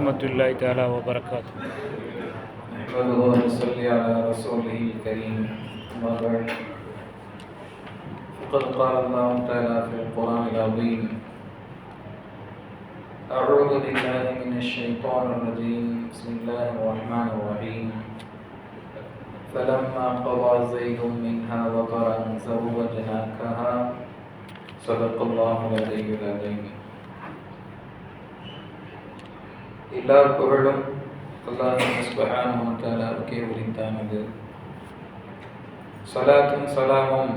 வரஹ்மத்துல்லாஹி தஆலா வ பரக்காத்துஹு. نحمده ونصلي على رسوله الكريم أما بعد فقد قال الله تعالى في القرآن العظيم أعوذ بالله من الشيطان الرجيم بسم الله الرحمن الرحيم فلما قضى زيد منها وطرا زوجناكها صدق الله العلي العظيم. எல்லா புகழும் அல்லாஹ் சுப்ஹானஹு வ தஆலாவுக்கே உரித்தானது. ஸலாத்தும் ஸலாமும்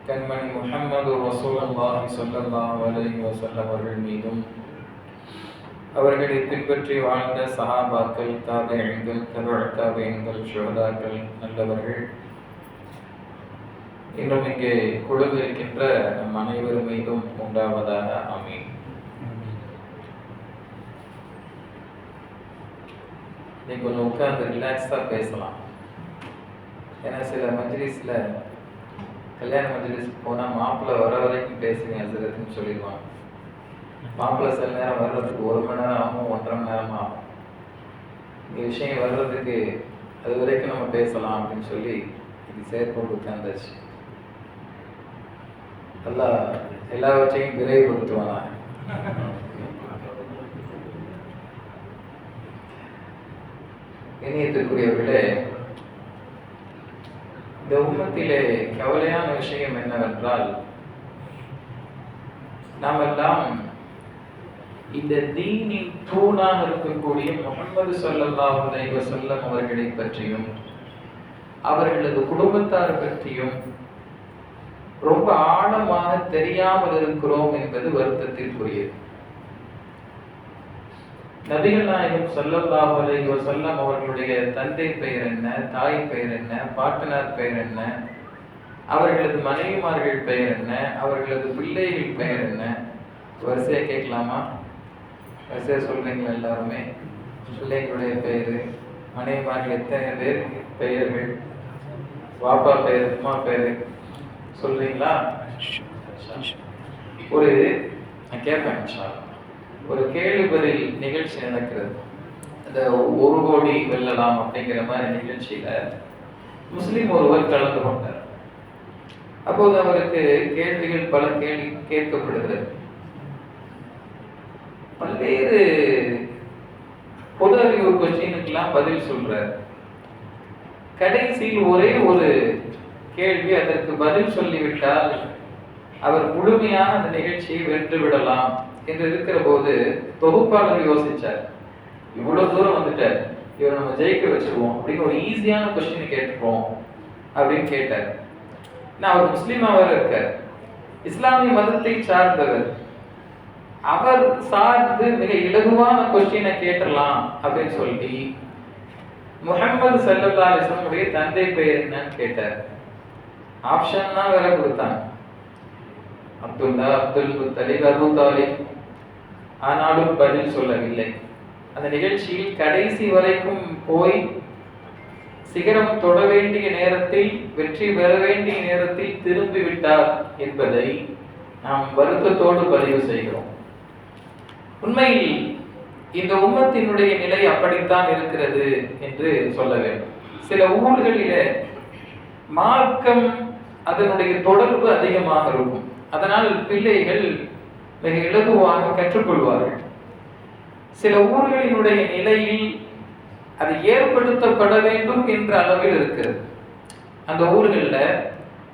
கண்மணி முஹம்மது ரசூலுல்லாஹி ஸல்லல்லாஹு அலைஹி வஸல்லம் அவர்கள் மீதும், அவர்களை பின்பற்றி வாழ்ந்த சஹாபாக்கள், தாபிஈன்கள், தபஅ தாபிஈன்கள், ஷுஹதாக்கள், நல்லவர்கள், இன்றும் இங்கே குழுவிருக்கின்ற நம் அனைவரும் மீதும் உண்டாவதாக. ஆமீன். நீ கொஞ்சம் உட்கார்ந்து ரிலாக்ஸாக பேசலாம். ஏன்னா சில மஜ்லிஸில், கல்யாண மஜ்லிஸ்க்கு போனால் மாப்பிள்ளை வர வரைக்கும் பேசுங்க ஹஸரத்னு சொல்லிடுவாங்க. மாப்பிள்ளை சில நேரம் வர்றதுக்கு 1 மணி நேரம் ஆகும், 1.5 மணி நேரம் ஆகும். இந்த விஷயம் வர்றதுக்கு அது வரைக்கும் நம்ம பேசலாம் அப்படின்னு சொல்லி இது செயற்பட்டு உட்கார்ந்தாச்சு. நல்லா எல்லாவற்றையும் விரைவுபடுத்துவானா. இணையத்திற்குரியவர்களே, இந்த உம்மத்திலே கவலையான விஷயம் என்னவென்றால், நாமெல்லாம் இந்த தீனின் தூணாக இருக்கக்கூடிய முஹம்மது ஸல்லல்லாஹு அலைஹி வஸல்லம் அவர்களை பற்றியும் அவர்களது குடும்பத்தார் பற்றியும் ரொம்ப ஆழமாக தெரியாமல் இருக்கிறோம் என்பது வருத்தத்திற்குரியது. நபிகள் நாயகம் ஸல்லல்லாஹு அலைஹி வஸல்லம் அவர்களுடைய தந்தை பெயர் என்ன, தாய் பெயர் என்ன, பாட்டனார் பெயர் என்ன, அவர்களது மனைவிமார்கள் பெயர் என்ன, அவர்களது பிள்ளைகள் பெயர் என்ன, வரிசையா கேட்கலாமா? வரிசையா சொல்றீங்களா? எல்லாருமே பிள்ளைகளுடைய பெயரு, மனைவிமார்கள் எத்தனை பேர் பெயர்கள், பாப்பா பெயர், அம்மா பெயரு சொல்றீங்களா? ஒரு நான் கேட்பேன். ஒரு கேள்வி பதில் நிகழ்ச்சி நடக்கிறது. அந்த 1 கோடி வெல்லலாம் அப்படிங்கிற மாதிரி நிகழ்ச்சியில முஸ்லிம் ஒருவர் கலந்து கொண்டார். அப்போது அவருக்கு கேள்விகள் பல கேட்கப்படுகிறது. பல்வேறு பொது அறிவு கொஸ்டினுக்கெல்லாம் பதில் சொல்றார். கடைசியில் ஒரே ஒரு கேள்வி, அதற்கு பதில் சொல்லிவிட்டால் அவர் முழுமையாக அந்த நிகழ்ச்சியை வென்று விடலாம் என்று இருக்கிற போது தொகுப்பாளர் யோசிச்சார். இவ்வளவு தூரம் வந்துட்டார், இவர் நம்ம ஜெயிக்க வச்சிருவோம் அப்படின்னு ஒரு ஈஸியான கொஸ்டின் கேட்டுப்போம் அப்படின்னு கேட்டார். அவர் முஸ்லீமாக இருக்கார், இஸ்லாமிய மதத்தை சார்ந்தவர். அவர் சார்ந்து மிக இலகுவான கொஸ்டினை கேட்டலாம் அப்படின்னு சொல்லி முஹம்மது ஸல்லல்லாஹு அலைஹி வஸல்லம் தந்தை பெயர் என்னன்னு கேட்டார். ஆப்ஷன் தான் வேற கொடுத்தாங்க, அப்துல்லா, அப்துல் முத்தலிப், அபூ தாலிப். ஆனாலும் பதில் சொல்லவில்லை. அந்த நிகழ்ச்சியில் கடைசி வரைக்கும் போய் சிகரம் தொட வேண்டிய நேரத்தில், வெற்றி பெற வேண்டிய நேரத்தில் திரும்பி விட்டார் என்பதை நாம் வருத்தத்தோடு பதிவு செய்கிறோம். உண்மையில் இந்த உம்மத்தினுடைய நிலை அப்படித்தான் இருக்கிறது என்று சொல்ல வேண்டும். சில ஊர்களிலே மார்க்கம் அதனுடைய தொடர்பு அதிகமாக இருக்கும். அதனால் பிள்ளைகள் மிக இலகுவாக கற்றுக்கொள்வார்கள். சில ஊர்களினுடைய நிலையில் அது ஏற்படுத்தப்பட வேண்டும் என்ற அளவில் இருக்கிறது. அந்த ஊர்களில்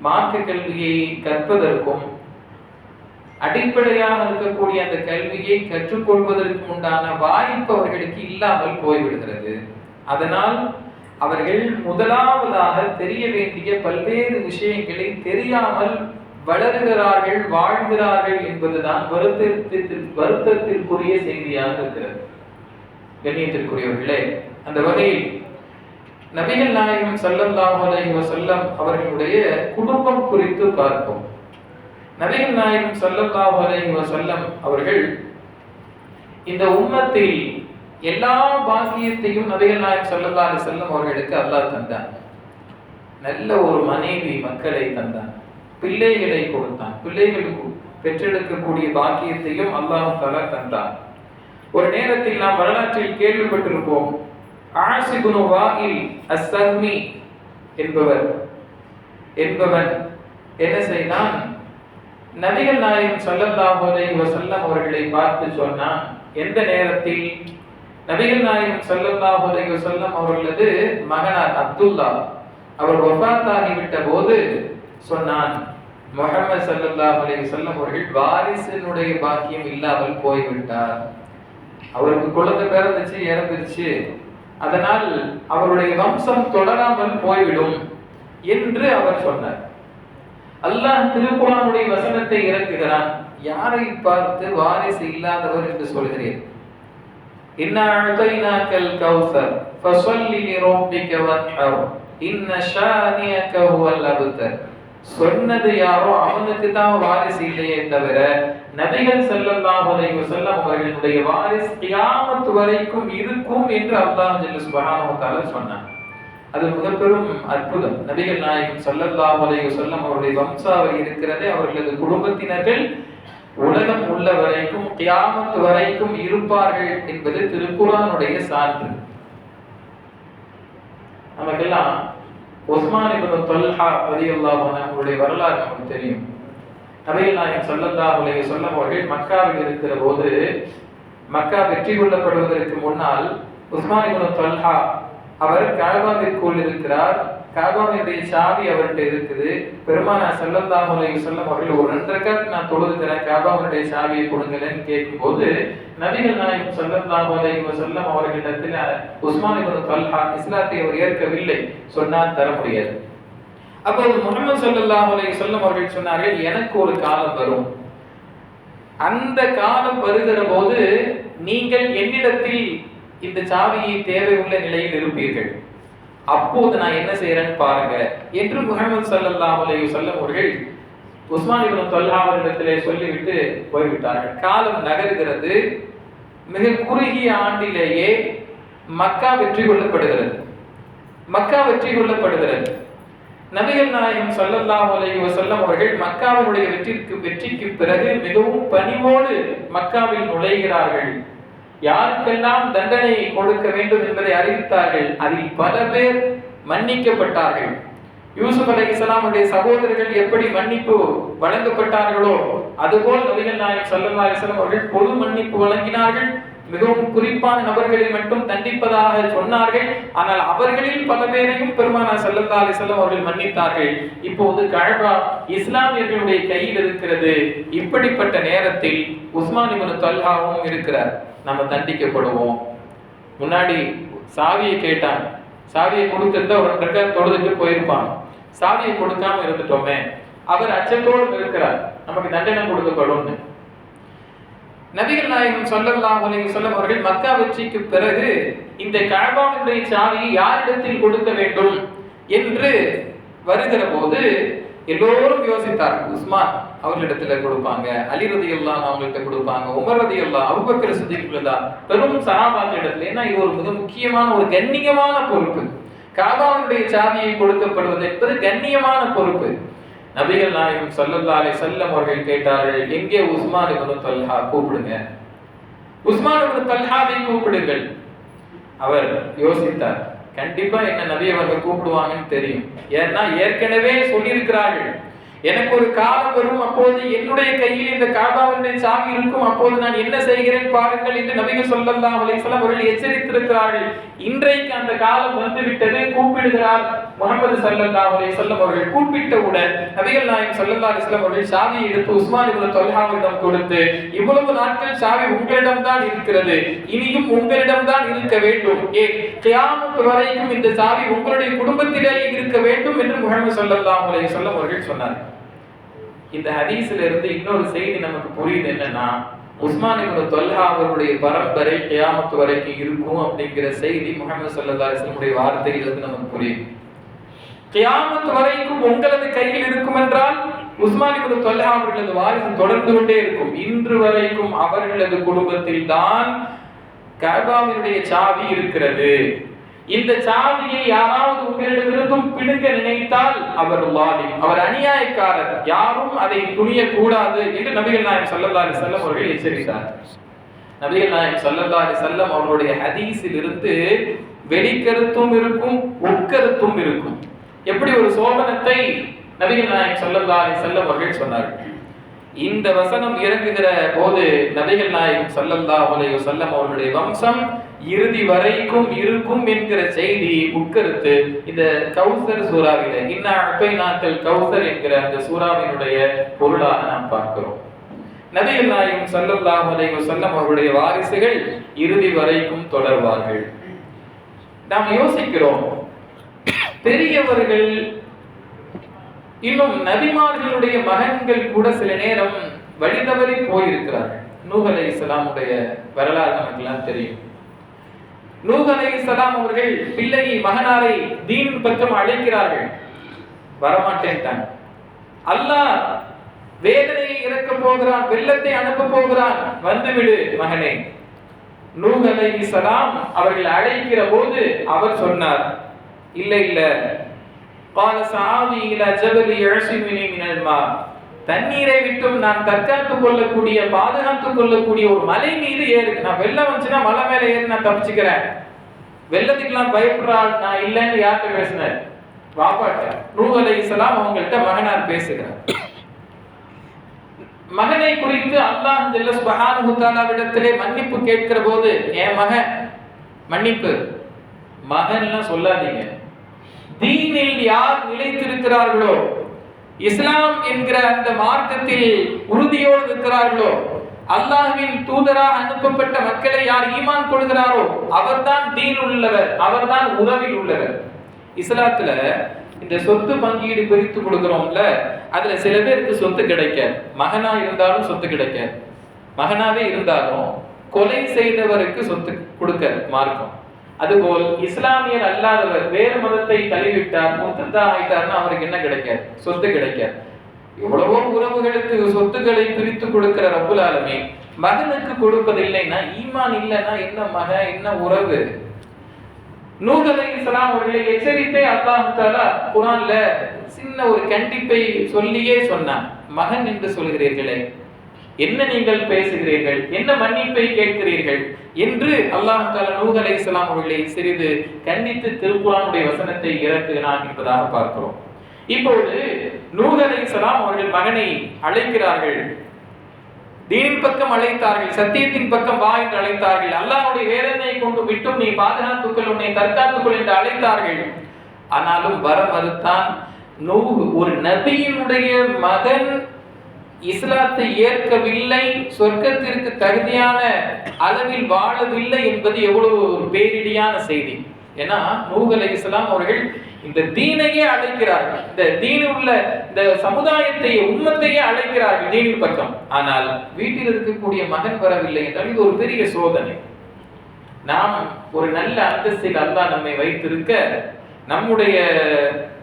மார்க்க கல்வியை கற்பதற்கும் அடிப்படையாக இருக்கக்கூடிய அந்த கல்வியை கற்றுக்கொள்வதற்கு உண்டான வாய்ப்பு அவர்களுக்கு இல்லாமல் போய்விடுகிறது. அதனால் அவர்கள் முதலாவதாக தெரிய வேண்டிய பல்வேறு விஷயங்களை தெரியாமல் வளர்கிறார்கள், வாழ்கிறார்கள் என்பதுதான் வருத்தத்திற்குரிய செய்தியாக இருக்கிறது. கண்ணியத்திற்குரியவர்களே, அந்த வகையில் நபிகள் நாயகம் ஸல்லல்லாஹு அலைஹி வஸல்லம் அவர்களுடைய குடும்பம் குறித்து பார்ப்போம். நபிகள் நாயகம் ஸல்லல்லாஹு அலைஹி வஸல்லம் அவர்கள் இந்த உம்மத்தில் எல்லா பாக்கியத்தையும் நபிகள் நாயகம் ஸல்லல்லாஹு அலைஹி வஸல்லம் அவர்களுக்கு அல்லாஹ் தந்தான். நல்ல ஒரு மனைவி மக்களை தந்தான், பிள்ளைகளை கொடுத்தான், பிள்ளைகளுக்கு பெற்றெடுக்கக்கூடிய பாக்கியத்தையும் அல்லாஹ் தஆலா தந்தான். ஒரு நேரத்தில் நாம் வரலாற்றில் கேள்விப்பட்டிருப்போம். ஆஸ் இப்னு வாயில் அஸ்-ஸஹ்மி என்பவன் என்ன செய்தான்? நபிகள் நாயகம் ஸல்லல்லாஹு அலைஹி வஸல்லம் அவர்களை பார்த்து சொன்னான். எந்த நேரத்தில்? நபிகள் நாயகம் ஸல்லல்லாஹு அலைஹி வஸல்லம் அவர்களது மகனார் அப்துல்லா அவர் வஃபாத்தாகிவிட்ட போது சொன்னான், முஹம்மது ஸல்லல்லாஹு அலைஹி வஸல்லம் அவர்கள் வாரிசினுடைய பாக்கியம் இல்லாமல் போய்விட்டார். அவருக்கு குழந்தை பிறந்துச்சு, இறந்துருச்சு, அதனால் அவருடைய வம்சம் தொடராமல் போய்விடும் என்று அவர் சொன்னார். அல்லாஹ் திருக்குர்ஆனுடைய வசனத்தை இறக்குகிறான். யாரை பார்த்து வாரிசு இல்லாதவர் என்று சொல்கிறேன்? இன்னா அஅதைனாக்கல் கௌஸர் ஃபஸல்லி லிரப்பிக வன்ஹர் இன்ன ஷானியக ஹுவல் அப்தர். சொன்னது யாரோ அவனுக்கு தான் வாரிசு இல்லையே தவிர நபிகள் ஸல்லல்லாஹு அலைஹி வஸல்லம் அவர்களுடைய வாரிசு கியாமத் வரைக்கும் இருக்கும் என்று அல்லாஹ் ஜல்ல சுப்ஹானஹு வ தஆலா சொன்னார். அது மிகப்பெரும் அற்புதம். நபிகள் நாயகம் ஸல்லல்லாஹு அலைஹி வஸல்லம் அவருடைய வம்சாவளி இருக்கிறதே, அவர்களது குடும்பத்தினர்கள் உலகம் உள்ள வரைக்கும் கியாமத் வரைக்கும் இருப்பார்கள் என்பது திருக்குர்ஆனுடைய சான்று. நமக்கெல்லாம் உஸ்மான் இப்னு தல்ஹா ரலியல்லாஹு அன்ஹுடைய வரலாறு நமக்கு தெரியும். நபிகள் நாயகம் ஸல்லல்லாஹு அலைஹி வஸல்லம் அவர்கள் மக்காவில் இருக்கிற போது, மக்கா வெற்றி கொள்ளப்படுவதற்கு முன்னால் உஸ்மான் இப்னு தல்ஹா அவர் கஅபாவிற்குள் இருக்கிறார். கஅபாவுடைய சாவி அவர்கிட்ட இருக்குது. பெருமானார் ஸல்லல்லாஹு அலைஹி வஸல்லம் அவர்கள் ஒரு 2 ரக்காத் நான் தொழுதுக்கிறேன், கஅபாவுடைய சாவியை கொடுங்களேன்னு கேட்கும்போது நபிகள் நாயகம் ஸல்லல்லாஹு அலைஹி வஸல்லம் அவர்களிடத்தில் உஸ்மான் இப்னு தல்ஹா இஸ்லாத்தை அவர் ஏற்கவில்லை, சொன்னார் தர முடியாது. அப்போது முஹம்மது ஸல்லல்லாஹு அலைஹி வஸல்லம் அவர்கள் சொன்னார்கள், எனக்கு ஒரு காலம் வரும், அந்த காலம் வருகிற போது நீங்கள் என்னிடத்தில் இந்த சாவியை தேவை உள்ள நிலையில் இருப்பீர்கள், அப்போது நான் என்ன செய்யறேன்னு பாருங்க என்று முஹம்மது ஸல்லல்லாஹு அலைஹி வஸல்லம் அவர்கள் உஸ்மான் இப்னு தல்ஹா அவர்களிடத்திலே சொல்லிவிட்டு போய்விட்டார்கள். காலம் நகர்கிறது. மிக குறுகிய ஆண்டிலேயே மக்கா வெற்றி கொள்ளப்படுகிறது. நபிகள் நாயகம் ஸல்லல்லாஹு அலைஹி வஸல்லம் அவர்கள் மக்காவினுடைய வெற்றிக்கு பிறகு மிகவும் பணிவோடு மக்காவில் நுழைகிறார்கள். யாருக்கெல்லாம் தண்டனை கொடுக்க வேண்டும் என்பதை அறிவித்தார்கள். அதில் பல பேர் மன்னிக்கப்பட்டார்கள். யூசுப் அலைஹிஸ்ஸலாமுடைய சகோதரர்கள் எப்படி மன்னிப்பு வழங்கப்பட்டார்களோ அதுபோல் நபிகள் நாயகம் ஸல்லல்லாஹு அலைஹி வஸல்லம் அவர்கள் பொது மன்னிப்பு வழங்கினார்கள். மிகவும் குறிப்பான நபர்களை மட்டும் தண்டிப்பதாக சொன்னார்கள். ஆனால் அவர்களில் பல பேரையும் பெருமானார் ஸல்லல்லாஹு அலைஹி வஸல்லம் அவர்கள் மன்னித்தார்கள். இப்போது கஅபா இஸ்லாமியர்களுடைய கையில் இருக்கிறது. இப்படிப்பட்ட நேரத்தில் உஸ்மான் இப்னு தல்ஹாவும் இருக்கிறார். நம்ம தண்டிக்கப்படுவோம். முன்னாடி சாவியை கேட்டான், சாவியை கொடுத்திருந்தா ஒரு 2 ரக்காத் தொழுதுட்டு போயிருப்பான். சாவியை கொடுக்காம இருந்துட்டோமே, அவர் அச்சத்தோடு இருக்கிறார், நமக்கு தண்டனை கொடுக்கப்படும். நபிகள் நாயகம் ஸல்லல்லாஹு அலைஹி வஸல்லம் அவர்கள் மக்கா வெற்றிக்கு பிறகு இந்த கஅபாவுடைய சாவியை யாரிடத்தில் கொடுக்க வேண்டும் என்று வருகிற போது எல்லோரும் யோசித்தார்கள். உஸ்மான் அவர்களிடத்துல கொடுப்பாங்க, அலி ரலியல்லாஹு அன்ஹு அவங்கள்ட்ட கொடுப்பாங்க, உமர் ரலியல்லாஹு, அபூபக்கர் சித்திக் ரலியல்லாஹு, பெரும் சஹாபாக்கள் இடத்துல. ஏன்னா இது ஒரு மிக முக்கியமான ஒரு கண்ணியமான பொறுப்பு. கஅபாவுடைய சாவியை கொடுக்கப்படுவது என்பது கண்ணியமான பொறுப்பு. நபிகள் நாயகம் ஸல்லல்லாஹு அலைஹி வஸல்லம் அவர்கள் கேட்டார்கள், எங்கே உஸ்மான் இப்னு தல்ஹா, கூப்பிடுங்க, உஸ்மான் இப்னு தல்ஹாவை கூப்பிடுங்கள். அவர் யோசித்தார், கண்டிப்பா என்ன நபி அவர்கள் கூப்பிடுவாங்கன்னு தெரியும். ஏன்னா ஏற்கனவே சொல்லியிருக்கிறார்கள், எனக்கு ஒரு காலம் வரும், அப்போது என்னுடைய கையில் இந்த கஅபாவுடைய சாவி இருக்கும், அப்போது நான் என்ன செய்கிறேன் பாருங்கள் என்று நபிகள் ஸல்லல்லாஹு அலைஹி வஸல்லம் அவர்கள் எச்சரித்திருக்கிறார்கள். இன்றைக்கு அந்த காலம் வந்து விட்டது. கூப்பிடுகிறார் முஹம்மது ஸல்லல்லாஹு அலைஹி வஸல்லம் அவர்கள். கூப்பிட்டவுடன் நபிகள் நாயகம் ஸல்லல்லாஹு அலைஹி வஸல்லம் அவர்கள் சாவியை எடுத்து உஸ்மான் இப்னு தல்ஹாவிடம் கொடுத்து, இவ்வளவு நாட்கள் சாவி உங்களிடம் தான் இருக்கிறது, இனியும் உங்களிடம் தான் இருக்க வேண்டும், கியாமத் வரைக்கும் இந்த சாவி உங்களுடைய குடும்பத்திலேயே இருக்க வேண்டும் என்று முஹம்மது ஸல்லல்லாஹு அலைஹி வஸல்லம் அவர்கள் சொன்னார். இந்த ஹதீஸ்ல இருந்து இன்னொரு செய்தி நமக்கு புரியுது. என்னன்னா, உஸ்மான் இப்னு தல்ஹா அவருடைய பரம்பரை கியாமத் வரைக்கும் இருக்கும் அப்படிங்கிற செய்தி முஹம்மது ஸல்லல்லாஹு அலைஹி வஸல்லம் வார்த்தையிலிருந்து நமக்கு புரியுது. கியாமத் வரைக்கும் உங்களது கையில் இருக்கும் என்றால் உஸ்மான் இப்னு தல்ஹா அவர்களது வாரிசு தொடர்ந்து கொண்டே இருக்கும். இன்று வரைக்கும் அவர்களது குடும்பத்தில் தான் கஅபாவினுடைய சாவி இருக்கிறது. இந்த சாவியை யாராவது உங்களிடமிருந்தும் பிடுங்க நினைத்தால் அவர் லாலிம், அவர் அநியாயக்காரர், யாரும் அதை துணிய கூடாது என்று நபிகள் நாயகம் ஸல்லல்லாஹு அலைஹி வஸல்லம் அவர்கள் எச்சரித்தார். நபிகள் நாயகம் ஸல்லல்லாஹு அலைஹி வஸல்லம் அவர்களுடைய ஹதீஸில் இருந்து வெளிக்கருத்தும் இருக்கும், உட்கருத்தும் இருக்கும். எப்படி ஒரு சோபனத்தை நபிகள் நாயகம் ஸல்லல்லாஹு அலைஹி வஸல்லம் அவர்கள் சொன்னார்கள். இந்த வசனம் இறங்குகிற போது நபிகள் நாயகம் ஸல்லல்லாஹு அலைஹி வஸல்லம் அவர்களுடைய வம்சம் இறுதி வரைக்கும் இருக்கும் என்கிற செய்தி உட்கருத்து இந்த கௌசர் சூராவிலே இன்னா அஅதைனாக்கல் கௌசர் என்கிற அந்த சூராவினுடைய பொருளாக நாம் பார்க்கிறோம். நபிகள் நாயகம் ஸல்லல்லாஹு அலைஹி வஸல்லம் அவருடைய வாரிசுகள் இறுதி வரைக்கும் தொடர்வார்கள். நாம் யோசிக்கிறோம், பெரியவர்கள் இன்னும் நபிமார்களுடைய மகன்கள் கூட சில நேரம் வழிதவறி போயிருக்கிறார்கள். நூஹ் அலைஹிஸ்ஸலாமுடைய வரலாறு நமக்கெல்லாம் தெரியும். நூஹ் அலைஹிஸ்ஸலாம் அவர்கள் பிள்ளையை மகனாரை தீனின் பக்கம் அழைக்கிறார்கள், வரமாட்டேன்ட்டாங்க. அல்லாஹ் வேதனையை இறக்க போகிறான், வெள்ளத்தை அனுப்ப போகிறான், வந்துவிடு மகனே. நூஹ் அலைஹிஸ்ஸலாம் அவர்கள் அழைக்கிற போது அவர் சொன்னார், இல்ல இல்ல, قال سآوي إلى جبل يعصمني من الماء, தண்ணீரை விட்டும் நான் தற்காத்துக் கொள்ளக்கூடிய பாதுகாத்துக் கொள்ளக்கூடிய ஒரு மலை மீது ஏறு. நான் வெள்ளம் வந்துச்சுன்னா மலை மேல ஏறி நான் தப்பிச்சுக்கிறேன், வெள்ளத்துக்கு நான் பயப்படுறாள் நான் இல்லைன்னு யார்கிட்ட பேசினேன்? வாப்பாட்ட. நூஹ் அலைஹிஸ்ஸலாம் அவங்கள்ட்ட மகனார் பேசுகிறார். மகனை குறித்து அல்லாஹ் ஜல்ல சுப்ஹானஹு தஆலாவிடத்திலே மன்னிப்பு கேட்கிற போது, என் மகன் மன்னிப்பு, மகன்லாம் சொல்லாதீங்க, தீனில் யார் நிலைத்திருக்கிறார்களோ, இஸ்லாம் என்கிற அந்த மார்க்கத்தில் உறுதியோடு இருக்கிறார்களோ, அல்லாஹ்வின் தூதராக அனுப்பப்பட்ட மக்களை யார் ஈமான் கொள்கிறாரோ அவர்தான் தீன் உள்ளவர், அவர்தான் உறவில் உள்ளவர். இஸ்லாத்துல இந்த சொத்து பங்கீடு பிரித்து கொடுக்கிறோம்ல, அதுல சில பேருக்கு சொத்து கிடைக்காது. மகனா இருந்தாலும் சொத்து கிடைக்காது, மகனாவே இருந்தாலும் கொலை செய்தவருக்கு சொத்து கொடுக்காது மார்க்கம். அதுபோல் இஸ்லாமியர் அல்லாதவர் வேறு மதத்தை தள்ளிவிட்டார், முர்த்ததா ஆயிட்டார்னா அவருக்கு என்ன கிடைக்காது? சொத்து கிடைக்காது. எவ்வளவோ உறவுகளுக்கு சொத்துக்களை பிரித்து கொடுக்கிற ரப்புல் ஆலமீன் மகனுக்கு கொடுப்பதில்லைன்னா, ஈமான் இல்லைன்னா என்ன மகன், என்ன உறவு? நூஹ் அலைஹிஸ்ஸலாம் அவர்களை எச்சரித்தே அல்லாஹ் தஆலா குர்ஆன்ல சின்ன ஒரு கண்டிப்பை சொல்லியே சொன்னான். மகன் என்று சொல்கிறீர்களே, என்ன நீங்கள் பேசுகிறீர்கள், என்ன மன்னிப்பை கேட்கிறீர்கள் என்று அல்லாஹ் தஆலா நூஹ் அலைஹிஸ்ஸலாம் அவர்களை சிறிது கண்டித்து திருக்குர்ஆனுடைய வசனத்தை இறக்குகிறான் என்பதாக பார்க்கிறோம். இப்போது நூஹ் அலைஹிஸ்ஸலாம் அவர்கள் மகனை அழைக்கிறார்கள், தீனின் பக்கம் அழைத்தார்கள், சத்தியத்தின் பக்கம் வா என்று அழைத்தார்கள், அல்லாஹ்வுடைய வேதனையை கொண்டு விட்டும் நீ பாதுகாத்துக்கொள், உன்னை தற்காத்துக்கொள் என்று அழைத்தார்கள். ஆனாலும் வர மறுத்தான். நூஹ் ஒரு நபியினுடைய மகன் இஸ்லாத்தை ஏற்கவில்லை, சொர்க்கத்திற்கு தகுதியான அளவில் வாழவில்லை என்பது எவ்வளவு ஒரு பேரிடியான செய்தி. ஏன்னா நூஹ் அலைஹிஸ்ஸலாம் அவர்கள் இந்த தீனையே அழைக்கிறார்கள், இந்த தீனு உள்ள இந்த சமுதாயத்தை உம்மத்தையே அழைக்கிறார்கள் தீனின் பக்கம். ஆனால் வீட்டில் இருக்கக்கூடிய மகன் வரவில்லை என்றால் இது ஒரு பெரிய சோதனை. நாம் ஒரு நல்ல அந்தஸ்தில் அல்லாஹ் நம்மை வைத்திருக்க, நம்முடைய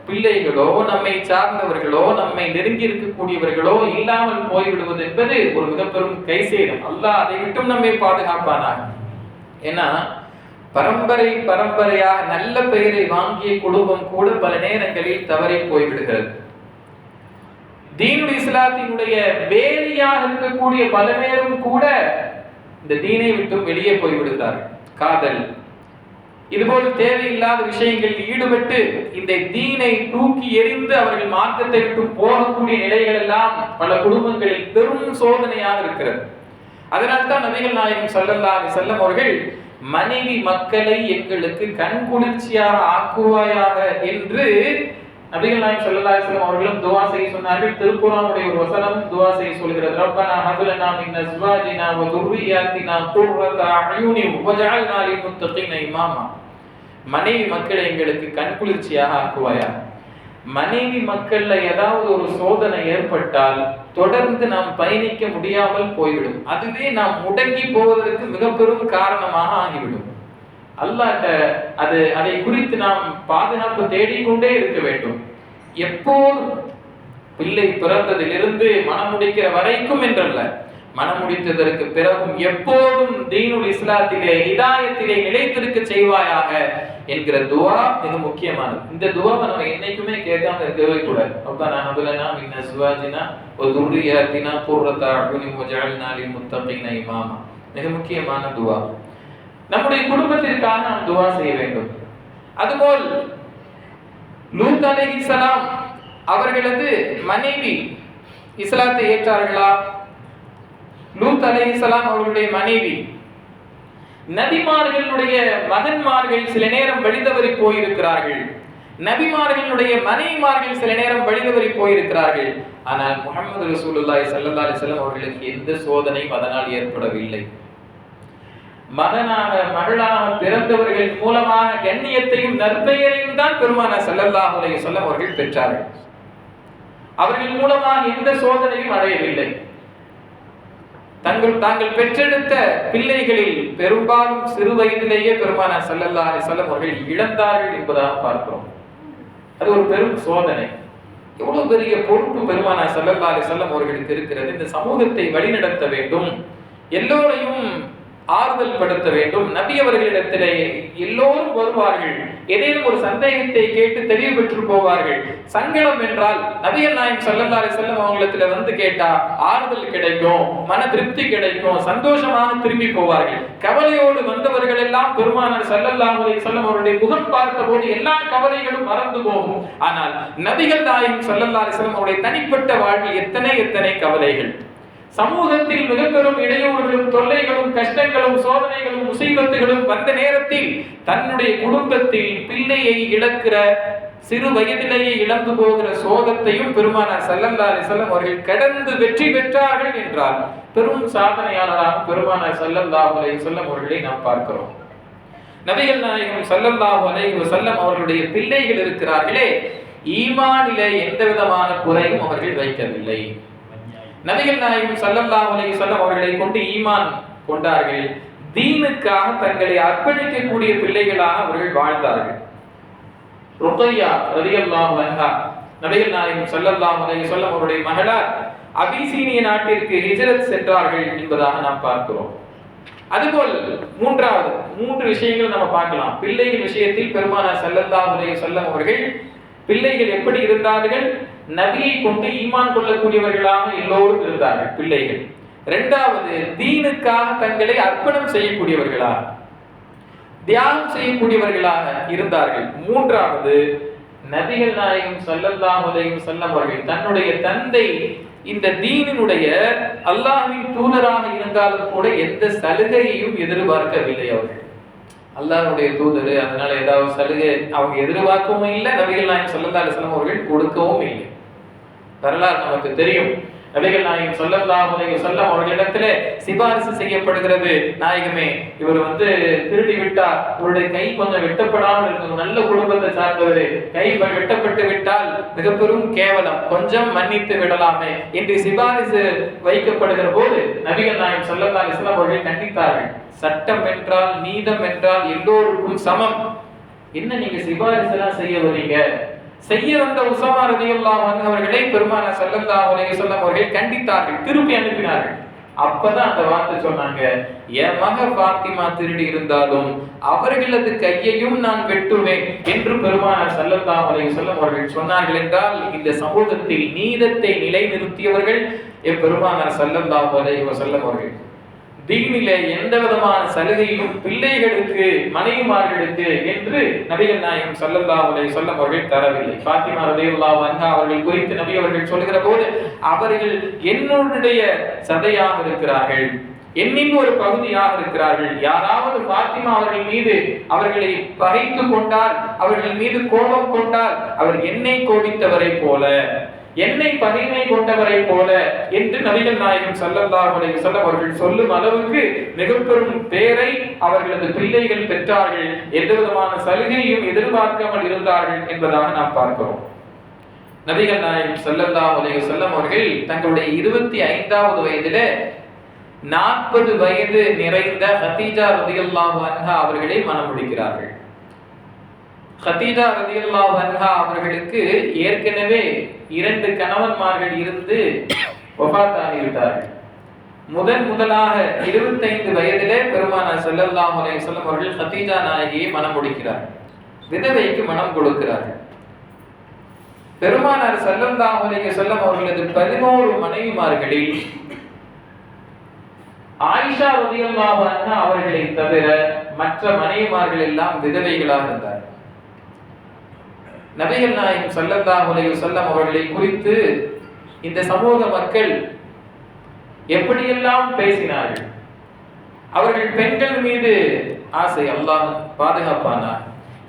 பிள்ளைகளோ நம்மை சார்ந்தவர்களோ நம்மை நெருங்கி இருக்கக்கூடியவர்களோ இல்லாமல் போய்விடுவது என்பது ஒரு மிக பெரும் கைசேதம். அல்லாஹ் அதை விட்டும் நம்மை பாதுகாப்பானாக. ஏன்னா பரம்பரை பரம்பரையாக நல்ல பெயரை வாங்கிய குடும்பம் கூட பல நேரங்களில் தவறி போய்விடுகிறது. தீனுல் இஸ்லாத்தினுடைய வேலியாக இருக்கக்கூடிய பல பேரும் கூட இந்த தீனை விட்டும் வெளியே போய்விடுகிறார்கள். காதல், இதுபோல் தேவையில்லாத விஷயங்களில் ஈடுபட்டு இந்த தீனை தூக்கி எறிந்து அவர்கள் மார்க்கத்தை விட்டு போகக்கூடிய நிலைகள் எல்லாம் பல குடும்பங்களில் பெரும் சோதனையாக இருக்கிறது. அதனால்தான் நபிகள் நாயகம் ஸல்லல்லாஹு அலைஹி வஸல்லம் அவர்கள் மனைவி மக்களை எங்களுக்கு கண்குளிர்ச்சியாக ஆக்குவாயாக என்று நபிகள் நாயகம் ஸல்லல்லாஹு அலைஹி வஸல்லம் அவர்களும் துஆ செய்ய சொன்னார்கள். திருக்குர்ஆனுடைய ஒரு வசனம் துஆ செய்ய சொல்கிறது, ரப்பனா ஹப் லனா மின் அஸ்வாஜினா வ துர்ரிய்யாத்தினா குர்ரத அயுனி வஜஅல்னா லில் முத்தகீன இமாமா. மனைவி மக்களை எங்களுக்கு கண்குளிர்ச்சியாக ஆக்குவாயா. மனைவி மக்கள்ல ஏதாவது ஒரு சோதனை ஏற்பட்டால் தொடர்ந்து நாம் பயணிக்க முடியாமல் போய்விடும், அதுவே நாம் முடங்கி போவதற்கு மிக பெரும் காரணமாக ஆகிவிடும். அல்லாஹ்ட்ட அதை குறித்து நாம் பாதுகாப்பு தேடிக்கொண்டே இருக்க வேண்டும். எப்போதும் பிள்ளை பிறந்ததிலிருந்து மனம் முடிக்கிற வரைக்கும் என்றல்ல, மனம் முடித்ததற்கு பிறகும் எப்போதும் தீனுல் இஸ்லாத்திலே ஹிதாயத்திலே நிலைத்திருக்க செய்வாயாக என்கிற துஆ மிக முக்கியமானது. இந்த துஆவை நம்ம என்னைக்குமே கேட்காம இருக்கவே கூடாது. ரப்பனா ஹப் லனா மின் அஸ்வாஜினா வ துர்ரிய்யாத்தினா குர்ரத அயுனி வஜஅல்னா லில் முத்தகீன இமாமா. மிக முக்கியமான துவா. நம்முடைய குடும்பத்திற்காக நாம் துவா செய்ய வேண்டும். அதுபோல் லூத் அலைஹிஸ்ஸலாம் அவர்களது மனைவி இஸ்லாத்தை ஏற்றார்களா? லூத் அலைஹிஸ்ஸலாம் அவர்களுடைய மனைவி. நபிமார்களுடைய மகன்மார்கள் சில நேரம் வழிதவறி போயிருக்கிறார்கள். நபிமார்களுடைய மனைவிமார்கள் சில நேரம் வழிதவறி போயிருக்கிறார்கள். ஆனால் முஹம்மது ரசூலுல்லாஹி ஸல்லல்லாஹு அலைஹி வஸல்லம் அவர்களுக்கு எந்த சோதனையும் அதனால் ஏற்படவில்லை. மகனாக மகளாக பிறந்தவர்கள் மூலமாக கண்ணியத்தையும் நற்பெயரையும் தான் பெருமானார் ஸல்லல்லாஹு அலைஹி வஸல்லம் அவர்கள் பெற்றார்கள். அவர்கள் மூலமாக எந்த சோதனையும் அடையவில்லை. தாங்கள் பெற்றெடுத்த பிள்ளைகளில் பெரும்பாலும் சிறு வயதிலேயே பெருமானார் ஸல்லல்லாஹு அலைஹி வஸல்லம் அவர்கள் இழந்தார்கள் என்பதாக பார்க்கிறோம். அது ஒரு பெரும் சோதனை. எவ்வளவு பெரிய பொறுப்பு பெருமானார் ஸல்லல்லாஹு அலைஹி வஸல்லம் அவர்களுக்கு இருக்கிறது. இந்த சமூகத்தை வழிநடத்த வேண்டும், எல்லோரையும் ஆறுதல் படுத்த வேண்டும். நபி அவர்களிடத்திலே எல்லோரும் வருவார்கள், ஏதேனும் ஒரு சந்தேகத்தை கேட்டு தெளிவு பெற்று போவார்கள். சங்கடம் என்றால் நபிகள் நாயகம் ஸல்லல்லாஹு அலைஹி வஸல்லம் அவங்களிடத்துல வந்து கேட்டா ஆறுதல் கிடைக்கும், மன திருப்தி கிடைக்கும், சந்தோஷமாக திரும்பி போவார்கள். கவலையோடு வந்தவர்கள் எல்லாம் பெருமானார் ஸல்லல்லாஹு அலைஹி வஸல்லம் அவருடைய முகம் பார்த்தபோது எல்லா கவலைகளும் மறந்து போகும். ஆனால் நபிகள் நாயகம் ஸல்லல்லாஹு அலைஹி வஸல்லம் அவருடைய தனிப்பட்ட வாழ்வில் எத்தனை கவலைகள். சமூகத்தில் மிக பெரும் இடையூறுகளும் தொல்லைகளும் கஷ்டங்களும் சோதனைகளும் முசீபத்துகளும் வந்த நேரத்தில் தன்னுடைய குடும்பத்தில் பிள்ளையை இழக்கிற, சிறு வயதிலேயே இழந்து போகிற சோகத்தையும் பெருமானார் ஸல்லல்லாஹு அலைஹி வஸல்லம் அவர்கள் கடந்து வெற்றி பெற்றார்கள் என்றால் பெரும் சாதனையாளராக பெருமானார் ஸல்லல்லாஹு அலைஹி வஸல்லம் அவர்களை நாம் பார்க்கிறோம். நபிகள் நாயகம் ஸல்லல்லாஹு அலைஹி வஸல்லம் அவர்களுடைய பிள்ளைகள் இருக்கிறார்களே, ஈமானிலே எந்த விதமான குறையும் அவர்கள் வைக்கவில்லை. நபிகள் நாயகம் ஸல்லல்லாஹு அலைஹி வஸல்லம் அவர்களை கொண்டு ஈமான் கொண்டார்கள். தீனுக்காக தங்களை அர்ப்பணிக்கக்கூடிய பிள்ளைகளாக அவர்கள் வாழ்ந்தார்கள். ருக்கையா ரலியல்லாஹு அன்ஹா நபிகள் நாயகம் ஸல்லல்லாஹு அலைஹி வஸல்லம் அவருடைய மகளார் அபிசீனிய நாட்டிற்கு ஹிஜ்ரத் சென்றார்கள் என்பதாக நாம் பார்க்கிறோம். அதுபோல் மூன்று விஷயங்கள் நம்ம பார்க்கலாம். பிள்ளைகள் விஷயத்தில் பெருமானார் ஸல்லல்லாஹு அலைஹி வஸல்லம் அவர்கள் பிள்ளைகள் எப்படி இருந்தார்கள்? நபியை கொண்டு ஈமான் கொள்ளக்கூடியவர்களாக எல்லோரும் இருந்தார்கள் பிள்ளைகள். இரண்டாவது, தீனுக்காக தங்களை அர்ப்பணம் செய்யக்கூடியவர்களாக, தியாகம் செய்யக்கூடியவர்களாக இருந்தார்கள். மூன்றாவது, நபிகள் நாயகம் ஸல்லல்லாஹு அலைஹி வஸல்லம் அவர்கள் தன்னுடைய தந்தை இந்த தீனினுடைய அல்லாஹ்வின் தூதராக இருந்தாலும் கூட எந்த சலுகையையும் எதிர்பார்க்கவில்லை. அவர்கள் அல்லாஹ்வுடைய தூதர், அதனால ஏதாவது சலுகை அவங்க எதிர்பார்க்கவும் இல்லை, நபிகள் நாயகம் ஸல்லல்லாஹு அலைஹி வஸல்லம் அவர்கள் கொடுக்கவும் இல்லை. வரலாறு நமக்கு தெரியும். நபிகள் நாயகம் ஸல்லல்லாஹு அலைஹி வஸல்லம் அவர்களிடத்திலே சிபாரிசு செய்யப்படுகிறது, நாயகமே இவர் திருடி விட்டார், இவருடைய கை கொஞ்சம் வெட்டப்படாமல் இருக்கும், நல்ல குடும்பத்தை சார்ந்தவர், கை வெட்டப்பட்டு விட்டால் மிக பெரும் கேவலம், கொஞ்சம் மன்னித்து விடலாமே என்று சிபாரிசு வைக்கப்படுகிற போது நபிகள் நாயகம் ஸல்லல்லாஹு அலைஹி வஸல்லம் அவர்கள் கண்டித்தார்கள். சட்டம் என்றால், நீதம் என்றால் எல்லோருக்கும் சமம், என்ன நீங்க சிபாரிசு எல்லாம் செய்ய வரீங்க? செய்ய வந்த உஸாமா ரலியல்லாஹு அன்ஹு அவர்களை பெருமானார் ஸல்லல்லாஹு அலைஹி வஸல்லம் அவர்கள் கண்டித்தார்கள், திருப்பி அனுப்பினார்கள். அப்பதான் அந்த வார்த்தை சொன்னாங்க, என் மக ஃபாத்திமா திருடி இருந்தாலும் அவர்களது கையையும் நான் வெட்டுவேன் என்று பெருமானார் ஸல்லல்லாஹு அலைஹி வஸல்லம் அவர்கள் சொன்னார்கள். என்றால் இந்த சமூகத்தில் நீதத்தை நிலைநிறுத்தியவர்கள் என் பெருமானார் ஸல்லல்லாஹு அலைஹி வஸல்லம் அவர்கள். தீனிலே எந்த விதமான சலுகையும் பிள்ளைகளுக்கு, மனைவிமார்களுக்கு என்று நபிகள் நாயகம் ஸல்லல்லாஹு அலைஹி வஸல்லம் அவர்கள் தரவில்லை. ஃபாத்திமா ரலியல்லாஹு அன்ஹா அவர்கள் குறித்து நபி அவர்கள் சொல்கிற போது, அவர்கள் என்னுடைய சதையாக இருக்கிறார்கள், என்னின் ஒரு பகுதியாக இருக்கிறார்கள். யாராவது ஃபாத்திமா அவர்கள் மீது அவர்களை பகைத்து கொண்டால், அவர்கள் மீது கோபம் கொண்டால், அவர் என்னை கோபித்தவரை போல, என்னை பகைமை கொண்டவரை போல என்று நபிகள் நாயகம் ஸல்லல்லாஹு அலைஹி வஸல்லம் அவர்கள் சொல்லும் அளவுக்கு மிக பெரும் பேரை அவர்களது பிள்ளைகள் பெற்றார்கள். எந்த விதமான சலுகையும் எதிர்பார்க்காமல் இருந்தார்கள் என்பதாக நாம் பார்க்கிறோம். நபிகள் நாயகம் ஸல்லல்லாஹு அலைஹி வஸல்லம் அவர்கள் தங்களுடைய 25வது வயதிலே 40 வயது நிறைந்த ஹதீஜா ரலியல்லாஹு அன்ஹா அவர்களை மணம் முடிக்கிறார்கள். ஹதீஜா ரலியல்லாஹு அன்ஹா அவர்களுக்கு ஏற்கனவே 2 கணவன்மார்கள் இருந்து வஃபாத் ஆகிவிட்டார்கள். முதலாக 25 வயதிலே பெருமானார் ஸல்லல்லாஹு அலைஹி வஸல்லம் அவர்கள் ஹதீஜா நாயகியை மணம் முடிக்கிறார்கள், விதவைக்கு மணம் கொடுக்கிறார்கள். பெருமானார் ஸல்லல்லாஹு அலைஹி வஸல்லம் அவர்களது 11 மனைவிமார்களில் ஆயிஷா ரலியல்லாஹு அன்ஹா அவர்களை தவிர மற்ற மனைவிமார்கள் எல்லாம் விதவைகளாக இருந்தார். நபிகள் நாயகம் ஸல்லல்லாஹு அலைஹி வஸல்லம் அவர்களை குறித்து இந்த சமூக மக்கள் எப்படியெல்லாம் பேசினார்கள். அவர்கள் பெண்கள் மீது ஆசை, அல்லாஹ் பாதுகாப்பானா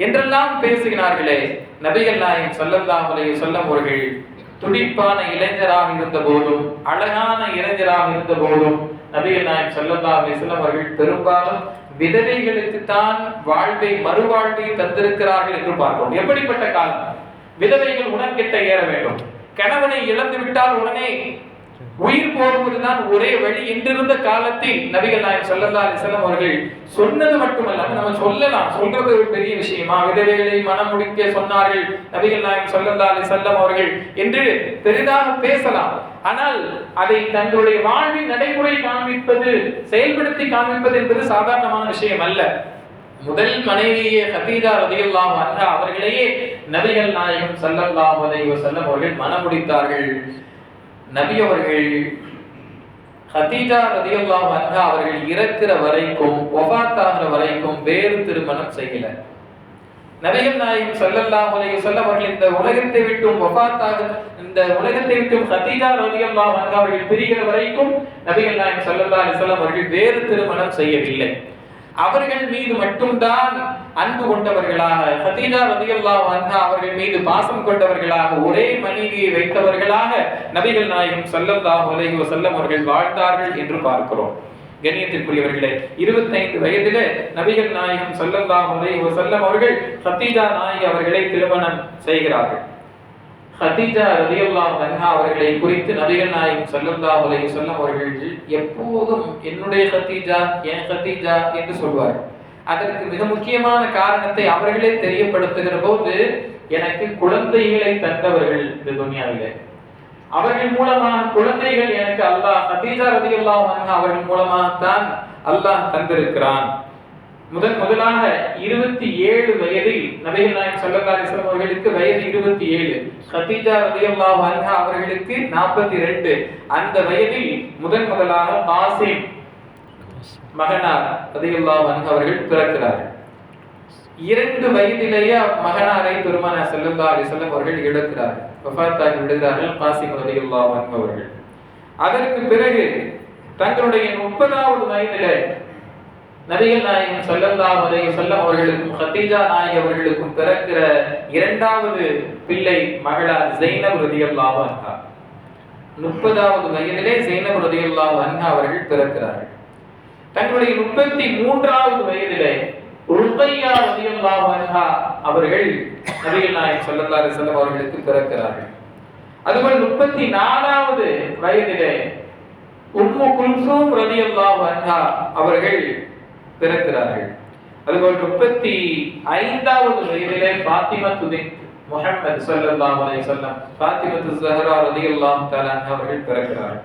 என்றெல்லாம் பேசுகிறார்களே. நபிகள் நாயகம் ஸல்லல்லாஹு அலைஹி வஸல்லம் அவர்கள் துடிப்பான இளைஞராக இருந்த போதும், அழகான இளைஞராக இருந்த போதும், நபிகள் நாயகம் ஸல்லல்லாஹு அலைஹி வஸல்லம் அவர்கள் பெரும்பாலும் விதவைகளுக்கு தான் வாழ்வை மறுவாழ்வை தந்திருக்கிறார்கள் என்று பார்க்கிறோம். எப்படிப்பட்ட காலம்! விதவைகள் உடன்கிட்ட ஏற வேண்டும். கணவனை இழந்து விட்டால் உடனே உயிர் போடுவதுதான் ஒரே வழி என்றிருந்த காலத்தில் நபிகள் நாயகம் ஸல்லல்லாஹு அலைஹி வஸல்லம் அவர்கள் சொன்னது மட்டுமல்ல, நம்ம சொல்லலாம், சொல்றது ஒரு பெரிய விஷயமா, விதவைகளை மனம் முடிக்க சொன்னார்கள் நபிகள் நாயகம் ஸல்லல்லாஹு அலைஹி வஸல்லம் அவர்கள் என்று பெரிதாக பேசலாம். ஆனால் அதை தங்களுடைய வாழ்வின் நடைமுறை காண்பிப்பது, செயல்படுத்தி காண்பிப்பது என்பது சாதாரணமான விஷயம் அல்ல. முதல் மனைவியே கதீஜா ரலியல்லாஹு அன்ஹா அவர்களையே நபிகள் நாயகம் ஸல்லல்லாஹு அலைஹி வஸல்லம் அவர்கள் மணமுடித்தார்கள். நபி அவர்கள் கதீஜா ரலியல்லாஹு அன்ஹா அவர்கள் இறக்கிற வரைக்கும், வஃபாத் ஆகிற வரைக்கும் வேறு திருமணம் செய்யல. நபிகள் நாயகம் ஸல்லல்லாஹு அலைஹி வஸல்லம் அவர்கள் இந்த உலகத்தை விட்டும் வஃபாத் ஆகிற, இந்த உலகத்தை விட்டும் கதீஜா ரலியல்லாஹு அன்ஹா அவர்கள் பிரிகிற வரைக்கும் நபிகள் நாயகம் ஸல்லல்லாஹு அலைஹி வஸல்லம் அவர்கள் வேறு திருமணம் செய்யவில்லை. அவர்கள் மீது மட்டும்தான் அன்பு கொண்டவர்களாக, கதீஜா ரலியல்லாஹு அன்ஹா அவர்கள் மீது பாசம் கொண்டவர்களாக, ஒரே மனைவியை வைத்தவர்களாக நபிகள் நாயகம் ஸல்லல்லாஹு அலைஹி வஸல்லம் அவர்கள் வாழ்ந்தார்கள் என்று பார்க்கிறோம். கண்ணியத்திற்குரியவர்களே, 25 வயதிலே நபிகள் நாயகம் ஸல்லல்லாஹு அலைஹி வஸல்லம் அவர்கள் கதீஜா நாயகி அவர்களை திருமணம் செய்கிறார்கள். கதீஜா ரலியல்லாஹு அன்ஹா அவர்களை குறித்து நபிகள் நாயகம் ஸல்லல்லாஹு அலைஹி வஸல்லம் அவர்கள் எப்போதும் என்னுடைய கதீஜா, என் கதீஜா என்று சொல்வார்கள். அதற்கு மிக முக்கியமான காரணத்தை அவர்களே தெரியப்படுத்துகிற போது, எனக்கு குழந்தைகளை தந்தவர்கள் இந்த துன்யாவிலே, அவர்கள் மூலமாக குழந்தைகள் எனக்கு அல்லாஹ், கதீஜா ரலியல்லாஹு அன்ஹா அவர்கள் மூலமாகத்தான் அல்லாஹ் தந்திருக்கிறான். முதலாக 27 வயதில் நபிகள் நாயகம் ஸல்லல்லாஹு அலைஹி வஸல்லம் அவர்களுக்கு வயது 27, கதீஜா ரலியல்லாஹு அன்ஹா அவர்களுக்கு 42. அந்த வயதில் முதலாக காசிம் மகனார் ரலியல்லாஹு அன்ஹு அவர்கள் பிறக்கிறார்கள். 2 வயதிலேயே மகனாரை பெருமானார் ஸல்லல்லாஹு அலைஹி வஸல்லம் அவர்கள் இழக்கிறார்கள், வஃபாத் ஆகி விடுகிறார்கள் காசிம் ரலியல்லாஹு அன்ஹு அவர்கள். அதற்கு பிறகு தங்களுடைய 30வது வயதிலே நபிகள் நாயகம் ஸல்லல்லாஹு அலைஹி வஸல்லம் அவர்களுக்கும் கதீஜா நாயகி அவர்களுக்கும் பிறக்கிற 2வது பிள்ளை மகளார் ஸைனப் ரலியல்லாஹு அன்ஹா. 30வது வயதிலே ஸைனப் ரலியல்லாஹு அன்ஹா அவர்கள் பிறக்கிறார்கள். தங்களுடைய 33வது வயதிலே ருக்கையா ரலியல்லாஹு அன்ஹா அவர்கள் நபிகள் நாயகம் ஸல்லல்லாஹு அலைஹி வஸல்லம் அவர்களுக்கு பிறக்கிறார்கள். அதுபோல் 34வது வயதிலே உம்மு குல்சூம் ரலியல்லாஹு அன்ஹா அவர்கள் பிறக்கிறார்கள். அதுபோல் 35வது வயதிலே ஃபாத்திமா பின்த் முஹம்மது ஸல்லல்லாஹு அலைஹி வஸல்லம், ஃபாத்திமா ஸஹரா ரலியல்லாஹு தஆலா அன்ஹா அவர்கள் பிறக்கிறார்கள்.